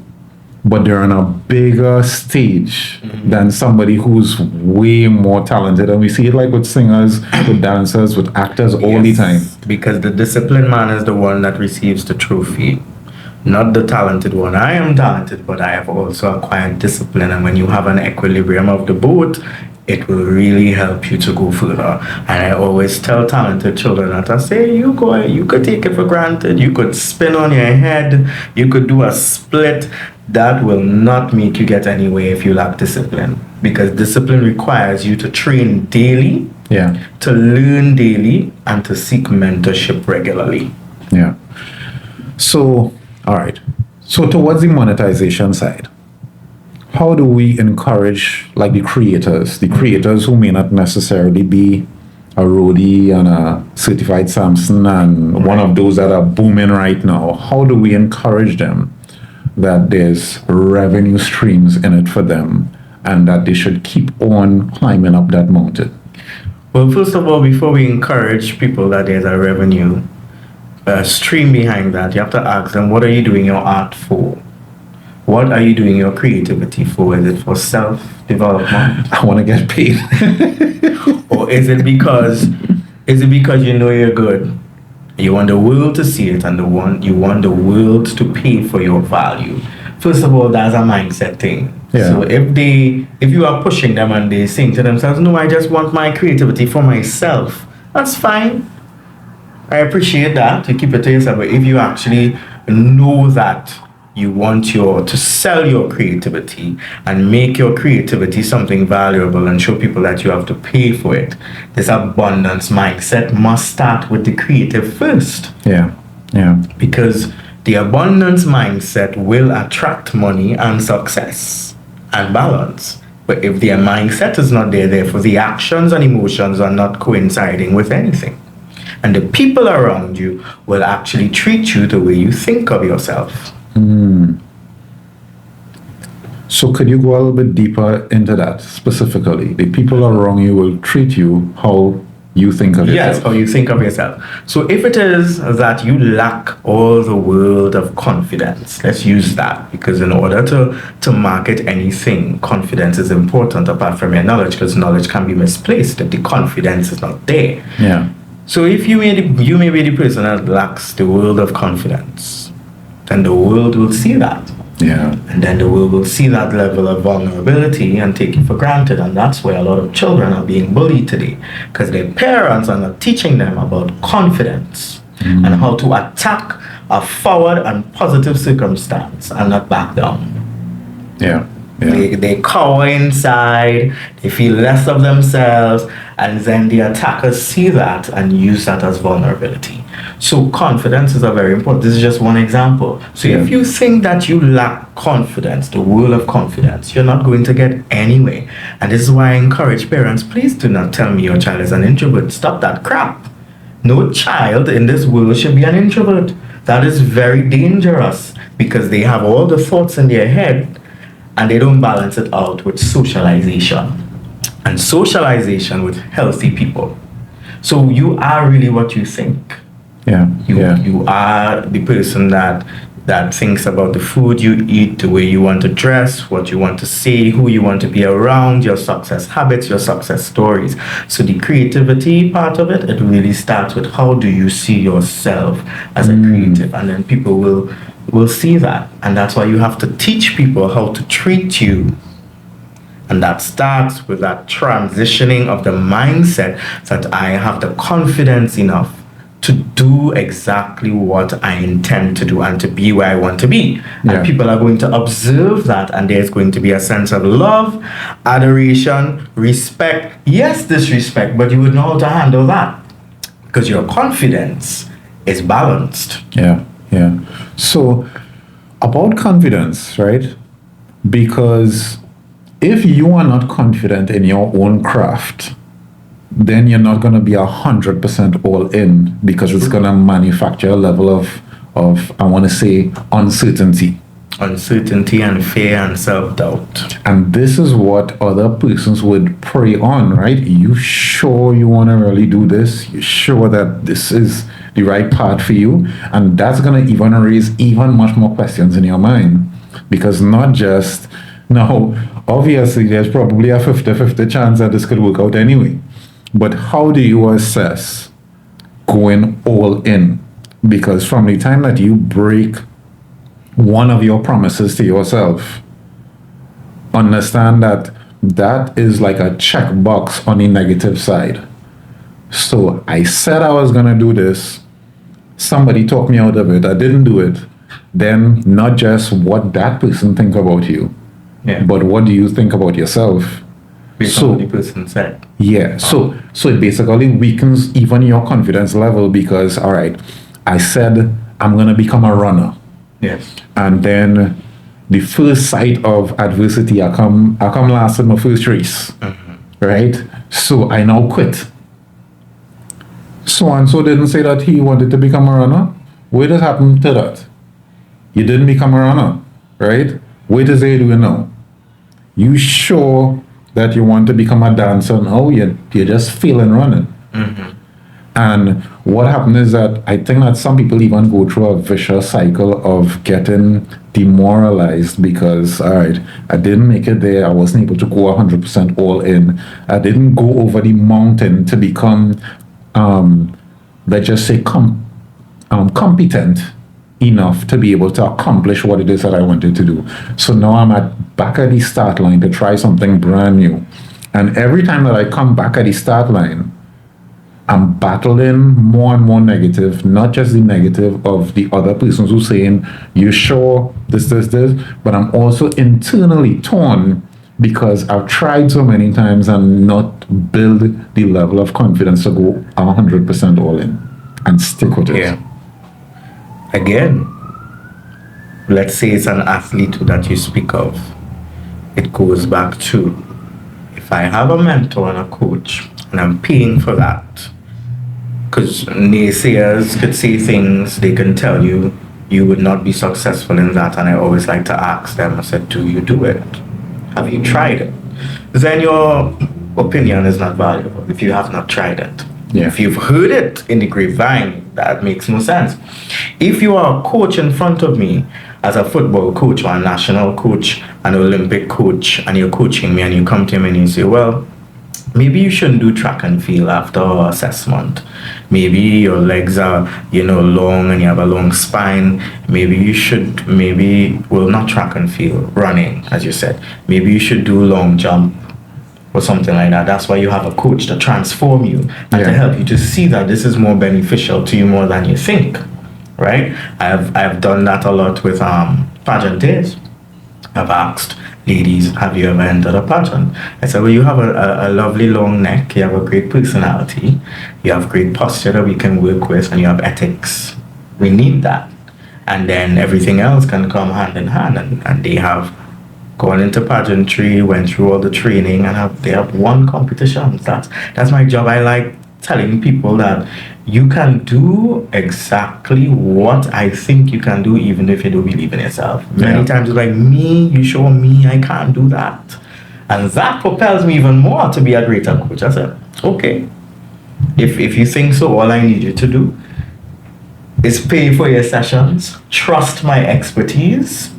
but they're on a bigger stage than somebody who's way more talented. And we see it like with singers, with dancers, with actors all the time. Because the disciplined man is the one that receives the trophy, not the talented one. I am talented, but I have also acquired discipline. And when you have an equilibrium of the both, it will really help you to go further. And I always tell talented children that I say, you could take it for granted. You could spin on your head. You could do a split. That will not make you get anywhere if you lack discipline. Because discipline requires you to train daily, to learn daily, and to seek mentorship regularly. Yeah. So, all right. So towards the monetization side, how do we encourage like the creators who may not necessarily be a roadie and a certified Samson and one of those that are booming right now? How do we encourage them that there's revenue streams in it for them and that they should keep on climbing up that mountain? Well, first of all, before we encourage people that there's a revenue stream behind that, you have to ask them, what are you doing your art for? What are you doing your creativity for? Is it for self-development? I want to get paid. Or is it because you know you're good? You want the world to see it, and you want the world to pay for your value. First of all, that's a mindset thing. Yeah. So if you are pushing them and they saying to themselves, no, I just want my creativity for myself, that's fine. I appreciate that to keep it to yourself. But if you actually know that you want to sell your creativity and make your creativity something valuable and show people that you have to pay for it, this abundance mindset must start with the creative first. Yeah. Yeah. Because the abundance mindset will attract money and success and balance. But if their mindset is not there, therefore the actions and emotions are not coinciding with anything. And the people around you will actually treat you the way you think of yourself. So could you go a little bit deeper into that specifically? The people around you will treat you how you think of yourself. Yes, how you think of yourself. So if it is that you lack all the world of confidence, let's use that, because in order to market anything, confidence is important apart from your knowledge, because knowledge can be misplaced if the confidence is not there. Yeah. So if you may be the person that lacks the world of confidence, then the world will see that. Yeah. And then the world will see that level of vulnerability and take it for granted. And that's why a lot of children are being bullied today, because their parents are not teaching them about confidence and how to attack a forward and positive circumstance and not back down. Yeah. Yeah. They cower inside, they feel less of themselves, and then the attackers see that and use that as vulnerability. So confidence is a very important. This is just one example. So if you think that you lack confidence, the world of confidence, you're not going to get anywhere. And this is why I encourage parents, please do not tell me your child is an introvert. Stop that crap. No child in this world should be an introvert. That is very dangerous, because they have all the thoughts in their head and they don't balance it out with socialization. And socialization with healthy people. So you are really what you think. Yeah. You are the person that thinks about the food you eat, the way you want to dress, what you want to say, who you want to be around, your success habits, your success stories. So the creativity part of it really starts with how do you see yourself as a creative, and then people will see that. And that's why you have to teach people how to treat you. And that starts with that transitioning of the mindset that I have the confidence enough to do exactly what I intend to do and to be where I want to be. Yeah. And people are going to observe that, and there's going to be a sense of love, adoration, respect. Yes, disrespect, but you would know how to handle that because your confidence is balanced. Yeah. Yeah. So about confidence, right? Because if you are not confident in your own craft, then you're not going to be 100% all in, because it's going to manufacture a level of I want to say uncertainty And fear and self-doubt. And this is what other persons would prey on, right? You sure you want to really do this? You sure that this is the right path for you? And that's going to even raise even much more questions in your mind, because not just now, obviously there's probably a 50-50 chance that this could work out anyway. But how do you assess going all in? Because from the time that you break one of your promises to yourself, understand that that is like a checkbox on the negative side. So I said I was going to do this. Somebody talked me out of it. I didn't do it. Then not just what that person think about you, but what do you think about yourself? So the person said. Yeah. So it basically weakens even your confidence level, because all right, I said I'm gonna become a runner. Yes. And then the first sight of adversity, I come last in my first race. Right? So I now quit. So and so didn't say that he wanted to become a runner. What has happened to that? You didn't become a runner, right? What is they doing now? You sure that you want to become a dancer now? You're just feeling running. And what happened is that I think that some people even go through a vicious cycle of getting demoralized because, all right, I didn't make it there. I wasn't able to go 100% all in. I didn't go over the mountain to become, let's just say, competent enough to be able to accomplish what it is that I wanted to do. So now I'm at back at the start line to try something brand new. And every time that I come back at the start line, I'm battling more and more negative, not just the negative of the other persons who saying, you sure this, but I'm also internally torn because I've tried so many times and not build the level of confidence to go 100% all in and stick with it. Yeah. Again, let's say it's an athlete that you speak of. It goes back to, if I have a mentor and a coach and I'm paying for that, because naysayers could say things, they can tell you you would not be successful in that, and I always like to ask them, I said, do you do it? Have you tried it? Then your opinion is not valuable if you have not tried it. Yeah. If you've heard it in the grapevine, that makes no sense. If you are a coach in front of me, as a football coach or a national coach, an Olympic coach, and you're coaching me and you come to me and you say, well, maybe you shouldn't do track and field after assessment. Maybe your legs are, long and you have a long spine. Maybe you should, not track and field, running, as you said. Maybe you should do long jump or something like that. That's why you have a coach to transform you and to help you to see that this is more beneficial to you more than you think, right? I've done that a lot with pageant days. I've asked ladies, have you ever entered a pageant? I said, well, you have a lovely long neck, you have a great personality, you have great posture that we can work with, and you have ethics. We need that. And then everything else can come hand in hand. And they have gone into pageantry, went through all the training, and they have won competitions. That's my job. I like telling people that you can do exactly what I think you can do, even if you don't believe in yourself. Many times it's like, you show me I can't do that. And that propels me even more to be a greater coach. I said, okay, if you think so, all I need you to do is pay for your sessions, trust my expertise,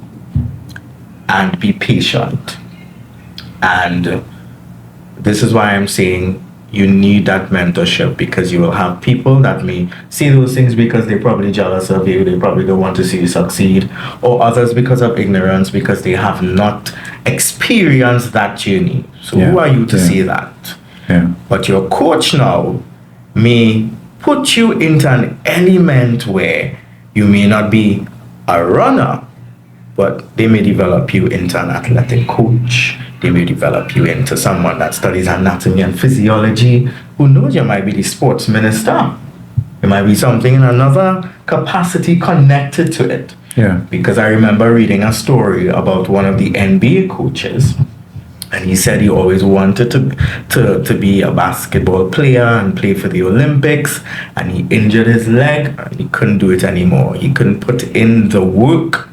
and be patient. And this is why I'm saying you need that mentorship, because you will have people that may say those things because they're probably jealous of you, they probably don't want to see you succeed, or others because of ignorance, because they have not experienced that journey. So who are you to say that? But your coach now may put you into an element where you may not be a runner, but they may develop you into an athletic coach. They may develop you into someone that studies anatomy and physiology. Who knows, you might be the sports minister. It might be something in another capacity connected to it. Because I remember reading a story about one of the NBA coaches, and he said he always wanted to be a basketball player and play for the Olympics, and he injured his leg and he couldn't do it anymore. He couldn't put in the work,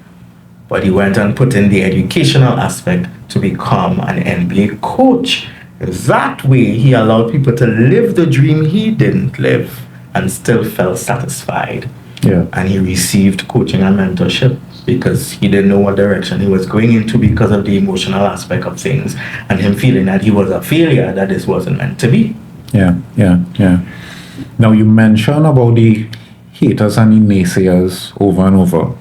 but he went and put in the educational aspect to become an NBA coach. That way, he allowed people to live the dream he didn't live and still felt satisfied. And he received coaching and mentorship because he didn't know what direction he was going into because of the emotional aspect of things, and him feeling that he was a failure, that this wasn't meant to be. Now, you mentioned about the haters and the naysayers over and over.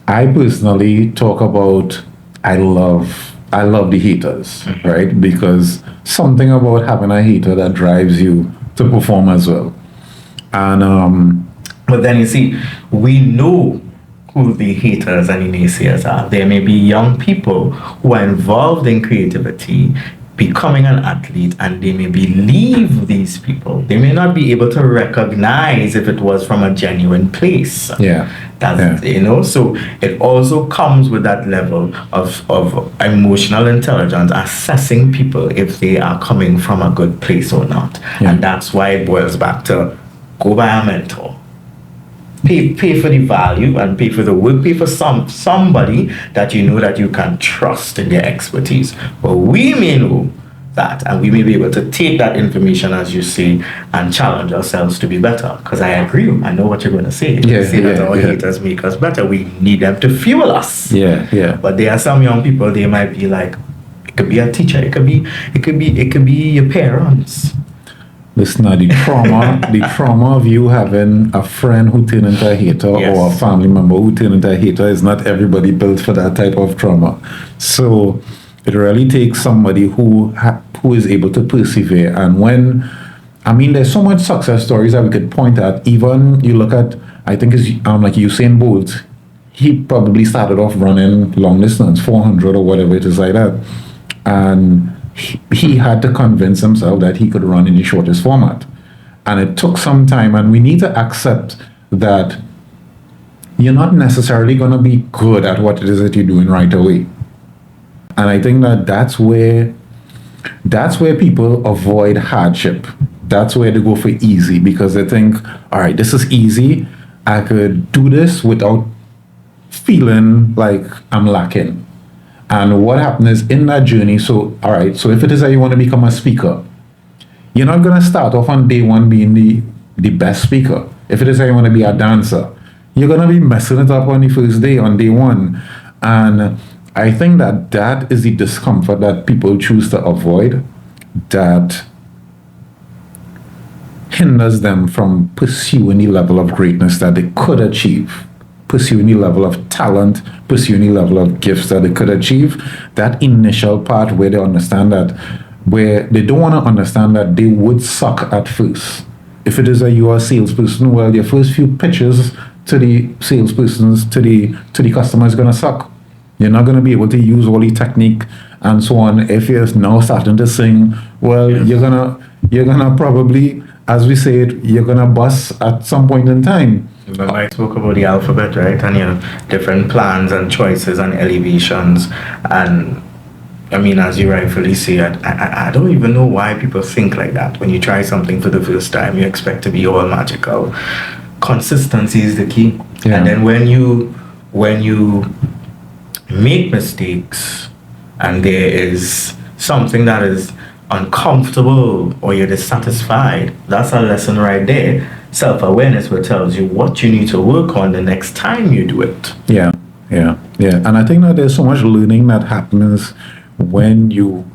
I personally talk about, I love the haters, right? Because something about having a hater that drives you to perform as well. And but then you see, we know who the haters and the naysayers are. There may be young people who are involved in creativity, becoming an athlete, and they may believe these people. They may not be able to recognize if it was from a genuine place. So it also comes with that level of emotional intelligence, assessing people if they are coming from a good place or not. And that's why it boils back to go by a mentor. Pay for the value and pay for the work. Pay for somebody that you know that you can trust in their expertise. But we may know that, and we may be able to take that information, as you say, and challenge ourselves to be better. Because I agree, I know what you're going to say. That our haters make us better. We need them to fuel us. But there are some young people, they might be like, it could be a teacher, it could be your parents. Listen, now the trauma of you having a friend who turned into a hater or a Yes. family member who turned into a hater is not everybody built for that type of trauma. So it really takes somebody who is able to persevere. And when, I mean, there's so much success stories that we could point at. Even you look at, I think it's like Usain Bolt. He probably started off running long distance, 400 or whatever it is like that, and he had to convince himself that he could run in the shortest format. And it took some time, and we need to accept that you're not necessarily going to be good at what it is that you're doing right away. And I think that that's where people avoid hardship. That's where they go for easy because they think, all right, this is easy. I could do this without feeling like I'm lacking. And what happened is in that journey, so all right, so if it is that you want to become a speaker, you're not gonna start off on day one being the best speaker. If it is that you want to be a dancer, you're gonna be messing it up on the first day, on day one. And I think that that is the discomfort that people choose to avoid, that hinders them from pursuing the level of greatness that they could achieve, pursuing the level of talent, pursuing the level of gifts that they could achieve. That initial part where they understand that, where they don't want to understand that they would suck at first. If it is that you are a salesperson, well, your first few pitches to the salespersons, to the customer is going to suck. You're not going to be able to use all the technique and so on. If you're now starting to sing, well, you're gonna probably, as we say it, you're gonna bust at some point in time. Remember I spoke about the alphabet, right? And different plans and choices and elevations. And I mean, as you rightfully say, I don't even know why people think like that. When you try something for the first time, you expect to be all magical. Consistency is the key. Yeah. And then when you make mistakes and there is something that is uncomfortable or you're dissatisfied, that's a lesson right there. Self-awareness will tells you what you need to work on the next time you do it. Yeah. And I think that there's so much learning that happens when you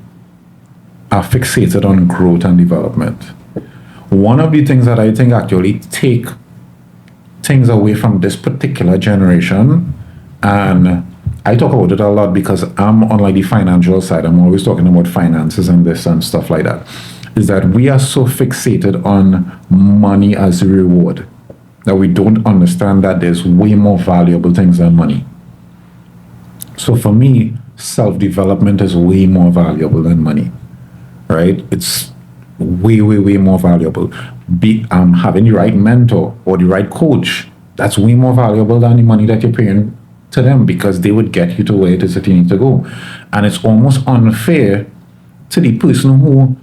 are fixated on growth and development. One of the things that I think actually take things away from this particular generation, and I talk about it a lot because I'm on like the financial side. I'm always talking about finances and this and stuff like that. Is that we are so fixated on money as a reward that we don't understand that there's way more valuable things than money. So for me, self-development is way more valuable than money, right? It's way more valuable. Having the right mentor or the right coach, that's way more valuable than the money that you're paying to them, because they would get you to where it is that you need to go. And it's almost unfair to the person who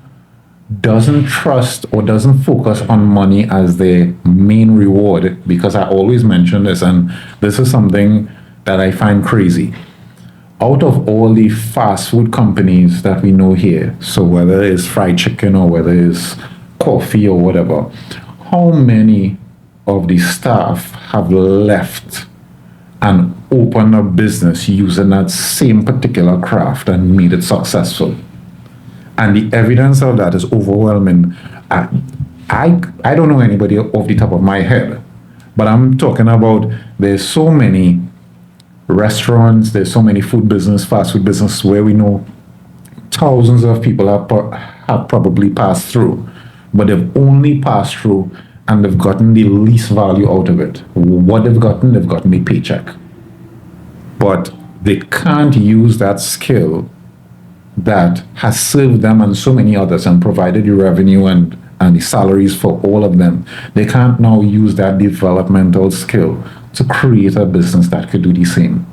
doesn't trust or doesn't focus on money as their main reward, because I always mention this, and this is something that I find crazy. Out of all the fast food companies that we know here, so whether it's fried chicken or whether it's coffee or whatever, how many of the staff have left and opened a business using that same particular craft and made it successful? And the evidence of that is overwhelming. I don't know anybody off the top of my head, but I'm talking about there's so many restaurants, there's so many fast food business where we know thousands of people have probably passed through, but they've only passed through and they've gotten the least value out of it. What they've gotten the paycheck. But they can't use that skill that has served them and so many others and provided the revenue and the salaries for all of them. They can't now use that developmental skill to create a business that could do the same.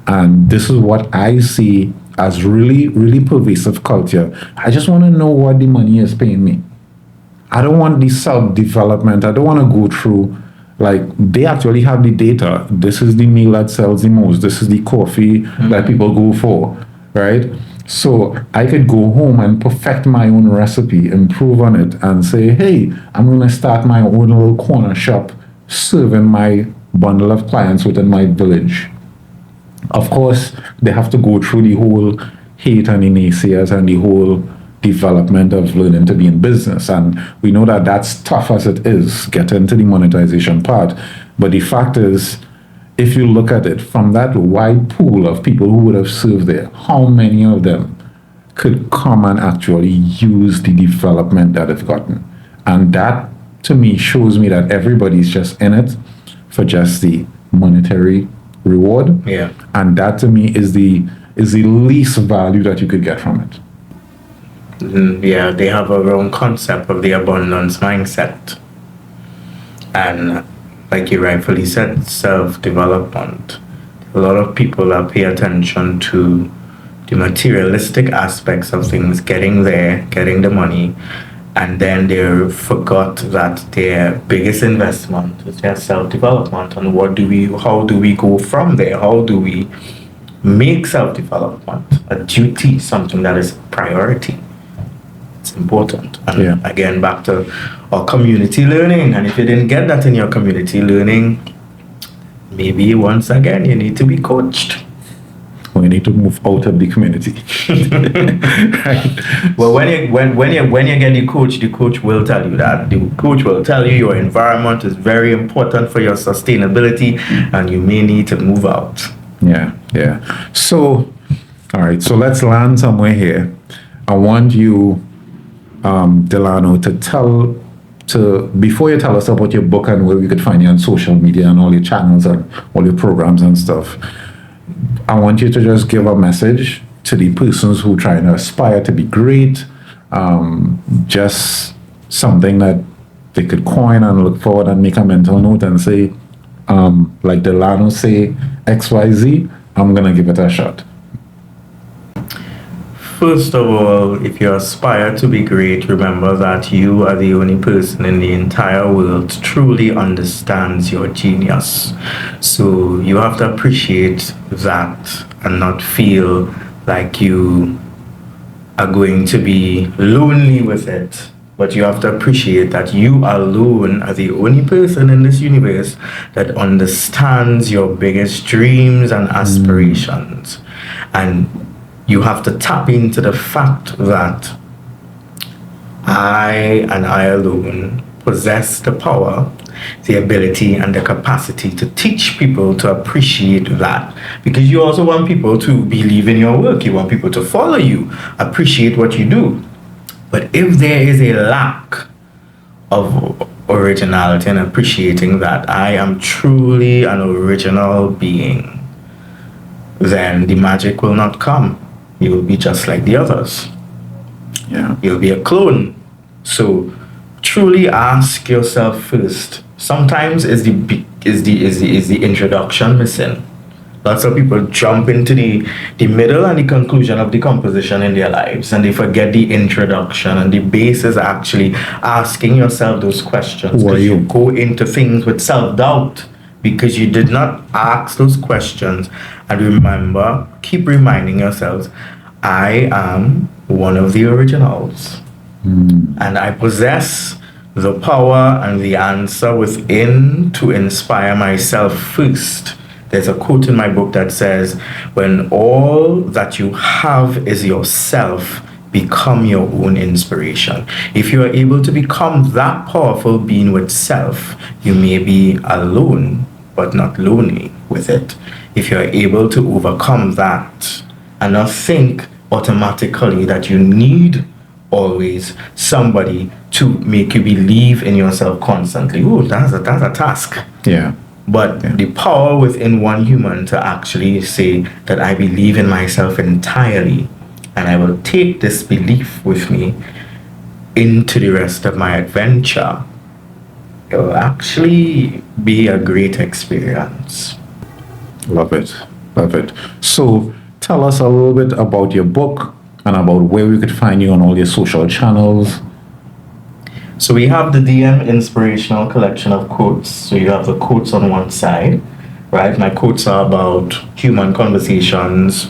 And this is what I see as really pervasive culture. I just want to know what the money is paying me. I don't want the self-development. I don't want to go through, like, they actually have the data. This is the meal that sells the most. This is the coffee that people go for, right? So I could go home and perfect my own recipe, improve on it, and say, hey, I'm going to start my own little corner shop serving my bundle of clients within my village. Of course, they have to go through the whole hate and the naysayers and the whole development of learning to be in business. And we know that that's tough as it is, get into the monetization part. But the fact is, if you look at it from that wide pool of people who would have served there, how many of them could come and actually use the development that they've gotten? And that, to me, shows me that everybody's just in it for just the monetary reward. Yeah. And that, to me, is the least value that you could get from it. Yeah, they have a wrong concept of the abundance mindset. And like you rightfully said, self-development. A lot of people that pay attention to the materialistic aspects of things, getting there, getting the money, and then they forgot that their biggest investment is their self-development. And how do we go from there? How do we make self-development a duty, something that is a priority? It's important. And again, back to our community learning. And if you didn't get that in your community learning, maybe once again you need to be coached. Or you need to move out of the community. Right. Well, when you get the coach will tell you that. The coach will tell you your environment is very important for your sustainability, and you may need to move out. Yeah. So, all right. So let's land somewhere here. I want you, Delano, before you tell us about your book and where we could find you on social media and all your channels and all your programs and stuff, I want you to just give a message to the persons who trying to aspire to be great, just something that they could coin and look forward and make a mental note and say, like Delano say, XYZ, I'm going to give it a shot. First of all, if you aspire to be great, remember that you are the only person in the entire world truly understands your genius. So you have to appreciate that and not feel like you are going to be lonely with it. But you have to appreciate that you alone are the only person in this universe that understands your biggest dreams and aspirations. And you have to tap into the fact that I and I alone possess the power, the ability, and the capacity to teach people to appreciate that. Because you also want people to believe in your work. You want people to follow you, appreciate what you do. But if there is a lack of originality and appreciating that I am truly an original being, then the magic will not come. You will be just like the others. Yeah. You'll be a clone. So truly ask yourself first. Sometimes is the introduction missing. Lots of people jump into the middle and the conclusion of the composition in their lives, and they forget the introduction, and the base is actually asking yourself those questions. Who are you? You go into things with self-doubt because you did not ask those questions. And remember, keep reminding yourselves, I am one of the originals. And I possess the power and the answer within to inspire myself first. There's a quote in my book that says, when all that you have is yourself, become your own inspiration. If you are able to become that powerful being with self, you may be alone, but not lonely with it. If you are able to overcome that and not think automatically that you need always somebody to make you believe in yourself constantly. Oh, that's a task. Yeah. But the power within one human to actually say that I believe in myself entirely, and I will take this belief with me into the rest of my adventure, it will actually be a great experience. Love it. So tell us a little bit about your book and about where we could find you on all your social channels. So we have the DM inspirational collection of quotes. So you have the quotes on one side, right? My quotes are about human conversations,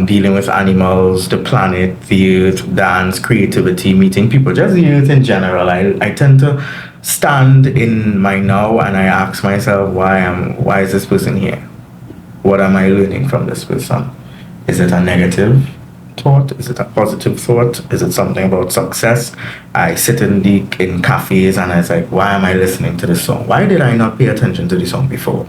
dealing with animals, the planet, the earth, dance, creativity, meeting people, just the earth in general. I tend to stand in my now and I ask myself, why is this person here? What am I learning from this person? Is it a negative? thought? Is it a positive thought? Is it something about success? I sit in cafes and I was like, why am I listening to this song? Why did I not pay attention to this song before?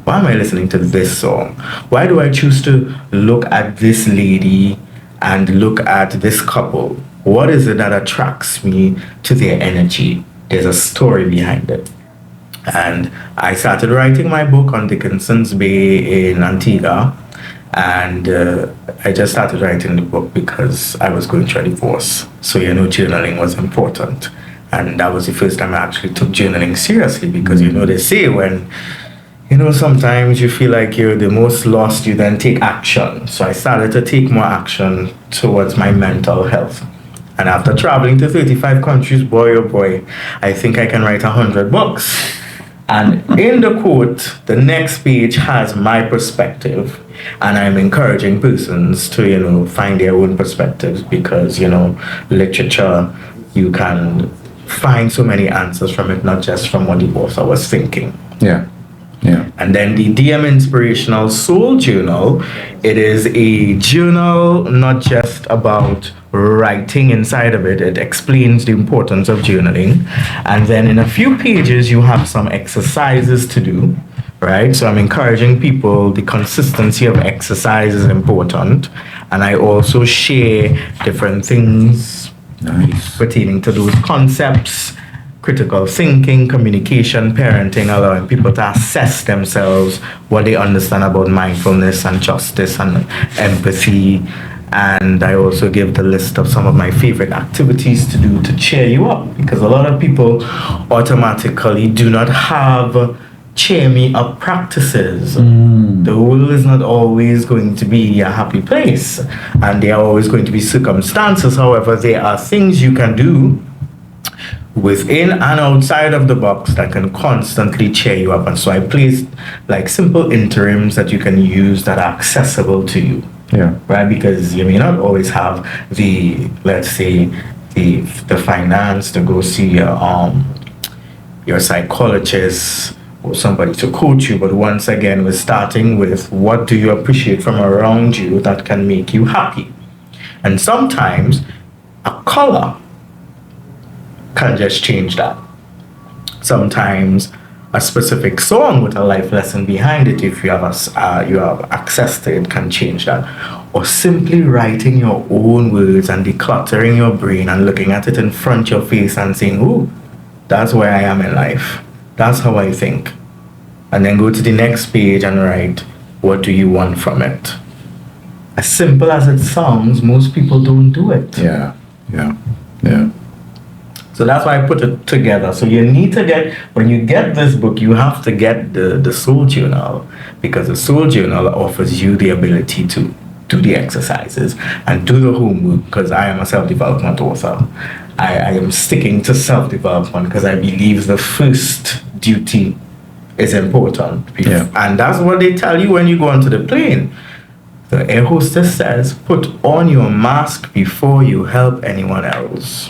Why am I listening to this song? Why do I choose to look at this lady and look at this couple? What is it that attracts me to their energy? There's a story behind it. And I started writing my book on Dickinson's Bay in Antigua. And I just started writing the book because I was going through a divorce. So, journaling was important. And that was the first time I actually took journaling seriously because, they say when sometimes you feel like you're the most lost, you then take action. So I started to take more action towards my mental health. And after traveling to 35 countries, boy, oh boy, I think I can write 100 books. And in the quote, the next page has my perspective. And I'm encouraging persons to, find their own perspectives because, literature, you can find so many answers from it, not just from what the author was thinking. Yeah. Yeah. And then the DM Inspirational Soul Journal, it is a journal not just about writing inside of it. It explains the importance of journaling. And then in a few pages, you have some exercises to do, right? So I'm encouraging people, the consistency of exercise is important. And I also share different things pertaining to those concepts. Critical thinking, communication, parenting, allowing people to assess themselves, what they understand about mindfulness and justice and empathy. And I also give the list of some of my favorite activities to do to cheer you up because a lot of people automatically do not have cheer me up practices. The world is not always going to be a happy place and there are always going to be circumstances. However, there are things you can do within and outside of the box that can constantly cheer you up. And so I placed like simple interims that you can use that are accessible to you. Yeah. Right? Because you may not always have the, let's say, the finance to go see your psychologist or somebody to coach you. But once again, we're starting with what do you appreciate from around you that can make you happy? And sometimes a color can just change that. Sometimes a specific song with a life lesson behind it, if you have access to it, can change that. Or simply writing your own words and decluttering your brain and looking at it in front of your face and saying, "Ooh, that's where I am in life. That's how I think." And then go to the next page and write, "What do you want from it?" As simple as it sounds, most people don't do it. Yeah. So that's why I put it together. So you need to when you get this book, you have to get the Soul Journal because the Soul Journal offers you the ability to do the exercises and do the homework because I am a self-development author. I am sticking to self-development because I believe the first duty is important. Yeah. And that's what they tell you when you go onto the plane. The air hostess says, put on your mask before you help anyone else.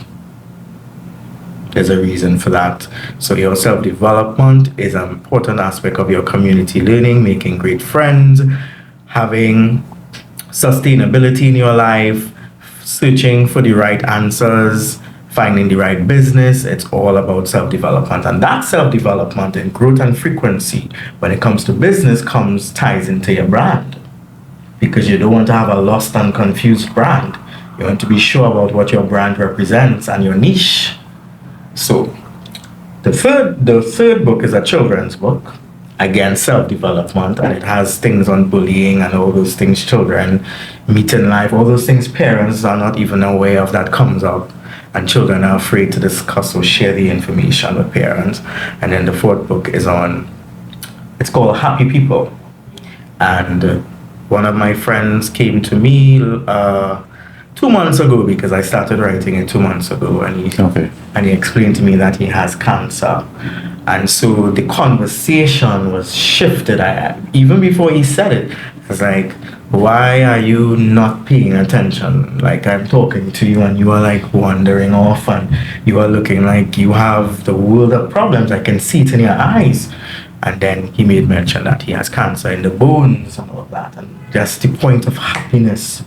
There's a reason for that. So your self-development is an important aspect of your community learning, making great friends, having sustainability in your life, searching for the right answers, finding the right business. It's all about self-development. And that self-development and growth and frequency, when it comes to business, ties into your brand. Because you don't want to have a lost and confused brand. You want to be sure about what your brand represents and your niche. So the third book is a children's book. Again, self-development, and it has things on bullying and all those things children meet in life, all those things parents are not even aware of that comes up, and children are afraid to discuss or share the information with parents. And then the fourth book is it's called Happy People. And one of my friends came to me 2 months ago because I started writing it 2 months ago, and he explained to me that he has cancer. And so the conversation was shifted. Even before he said it, I was like, why are you not paying attention? Like, I'm talking to you and you are like wandering off and you are looking like you have the world of problems. I can see it in your eyes. And then he made mention that he has cancer in the bones and all of that. And just the point of happiness.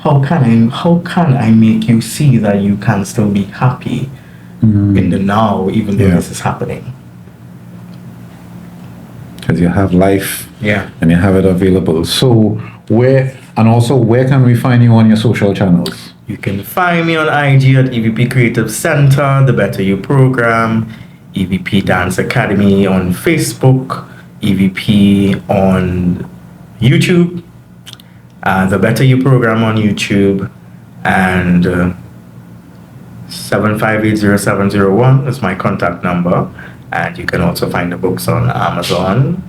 how can I make you see that you can still be happy in the now, even though Yeah. this is happening? Because you have life Yeah. and you have it available. So where can we find you on your social channels? You can find me on IG at EVP Creative Center, The Better You Program, EVP Dance Academy on Facebook, EVP on YouTube, The Better You Program on YouTube, and 7580701 is my contact number. And you can also find the books on Amazon.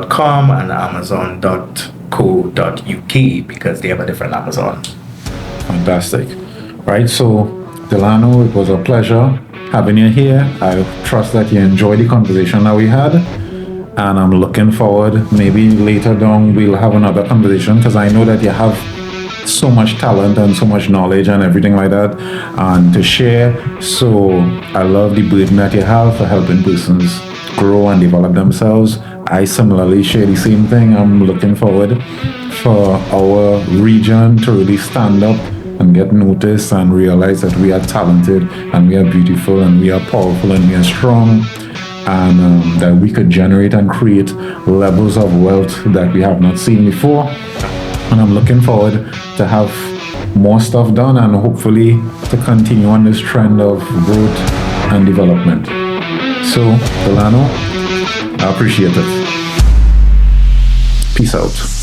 .com and amazon.co.uk because they have a different Amazon. Fantastic. Right. So, Delano, it was a pleasure having you here. I trust that you enjoyed the conversation that we had. And I'm looking forward, maybe later down we'll have another conversation because I know that you have so much talent and so much knowledge and everything like that and to share. So I love the burden that you have for helping persons grow and develop themselves. I similarly share the same thing. I'm looking forward for our region to really stand up and get noticed and realize that we are talented and we are beautiful and we are powerful and we are strong, and that we could generate and create levels of wealth that we have not seen before. And I'm looking forward to have more stuff done and hopefully to continue on this trend of growth and development. So, Delano, I appreciate it. Peace out.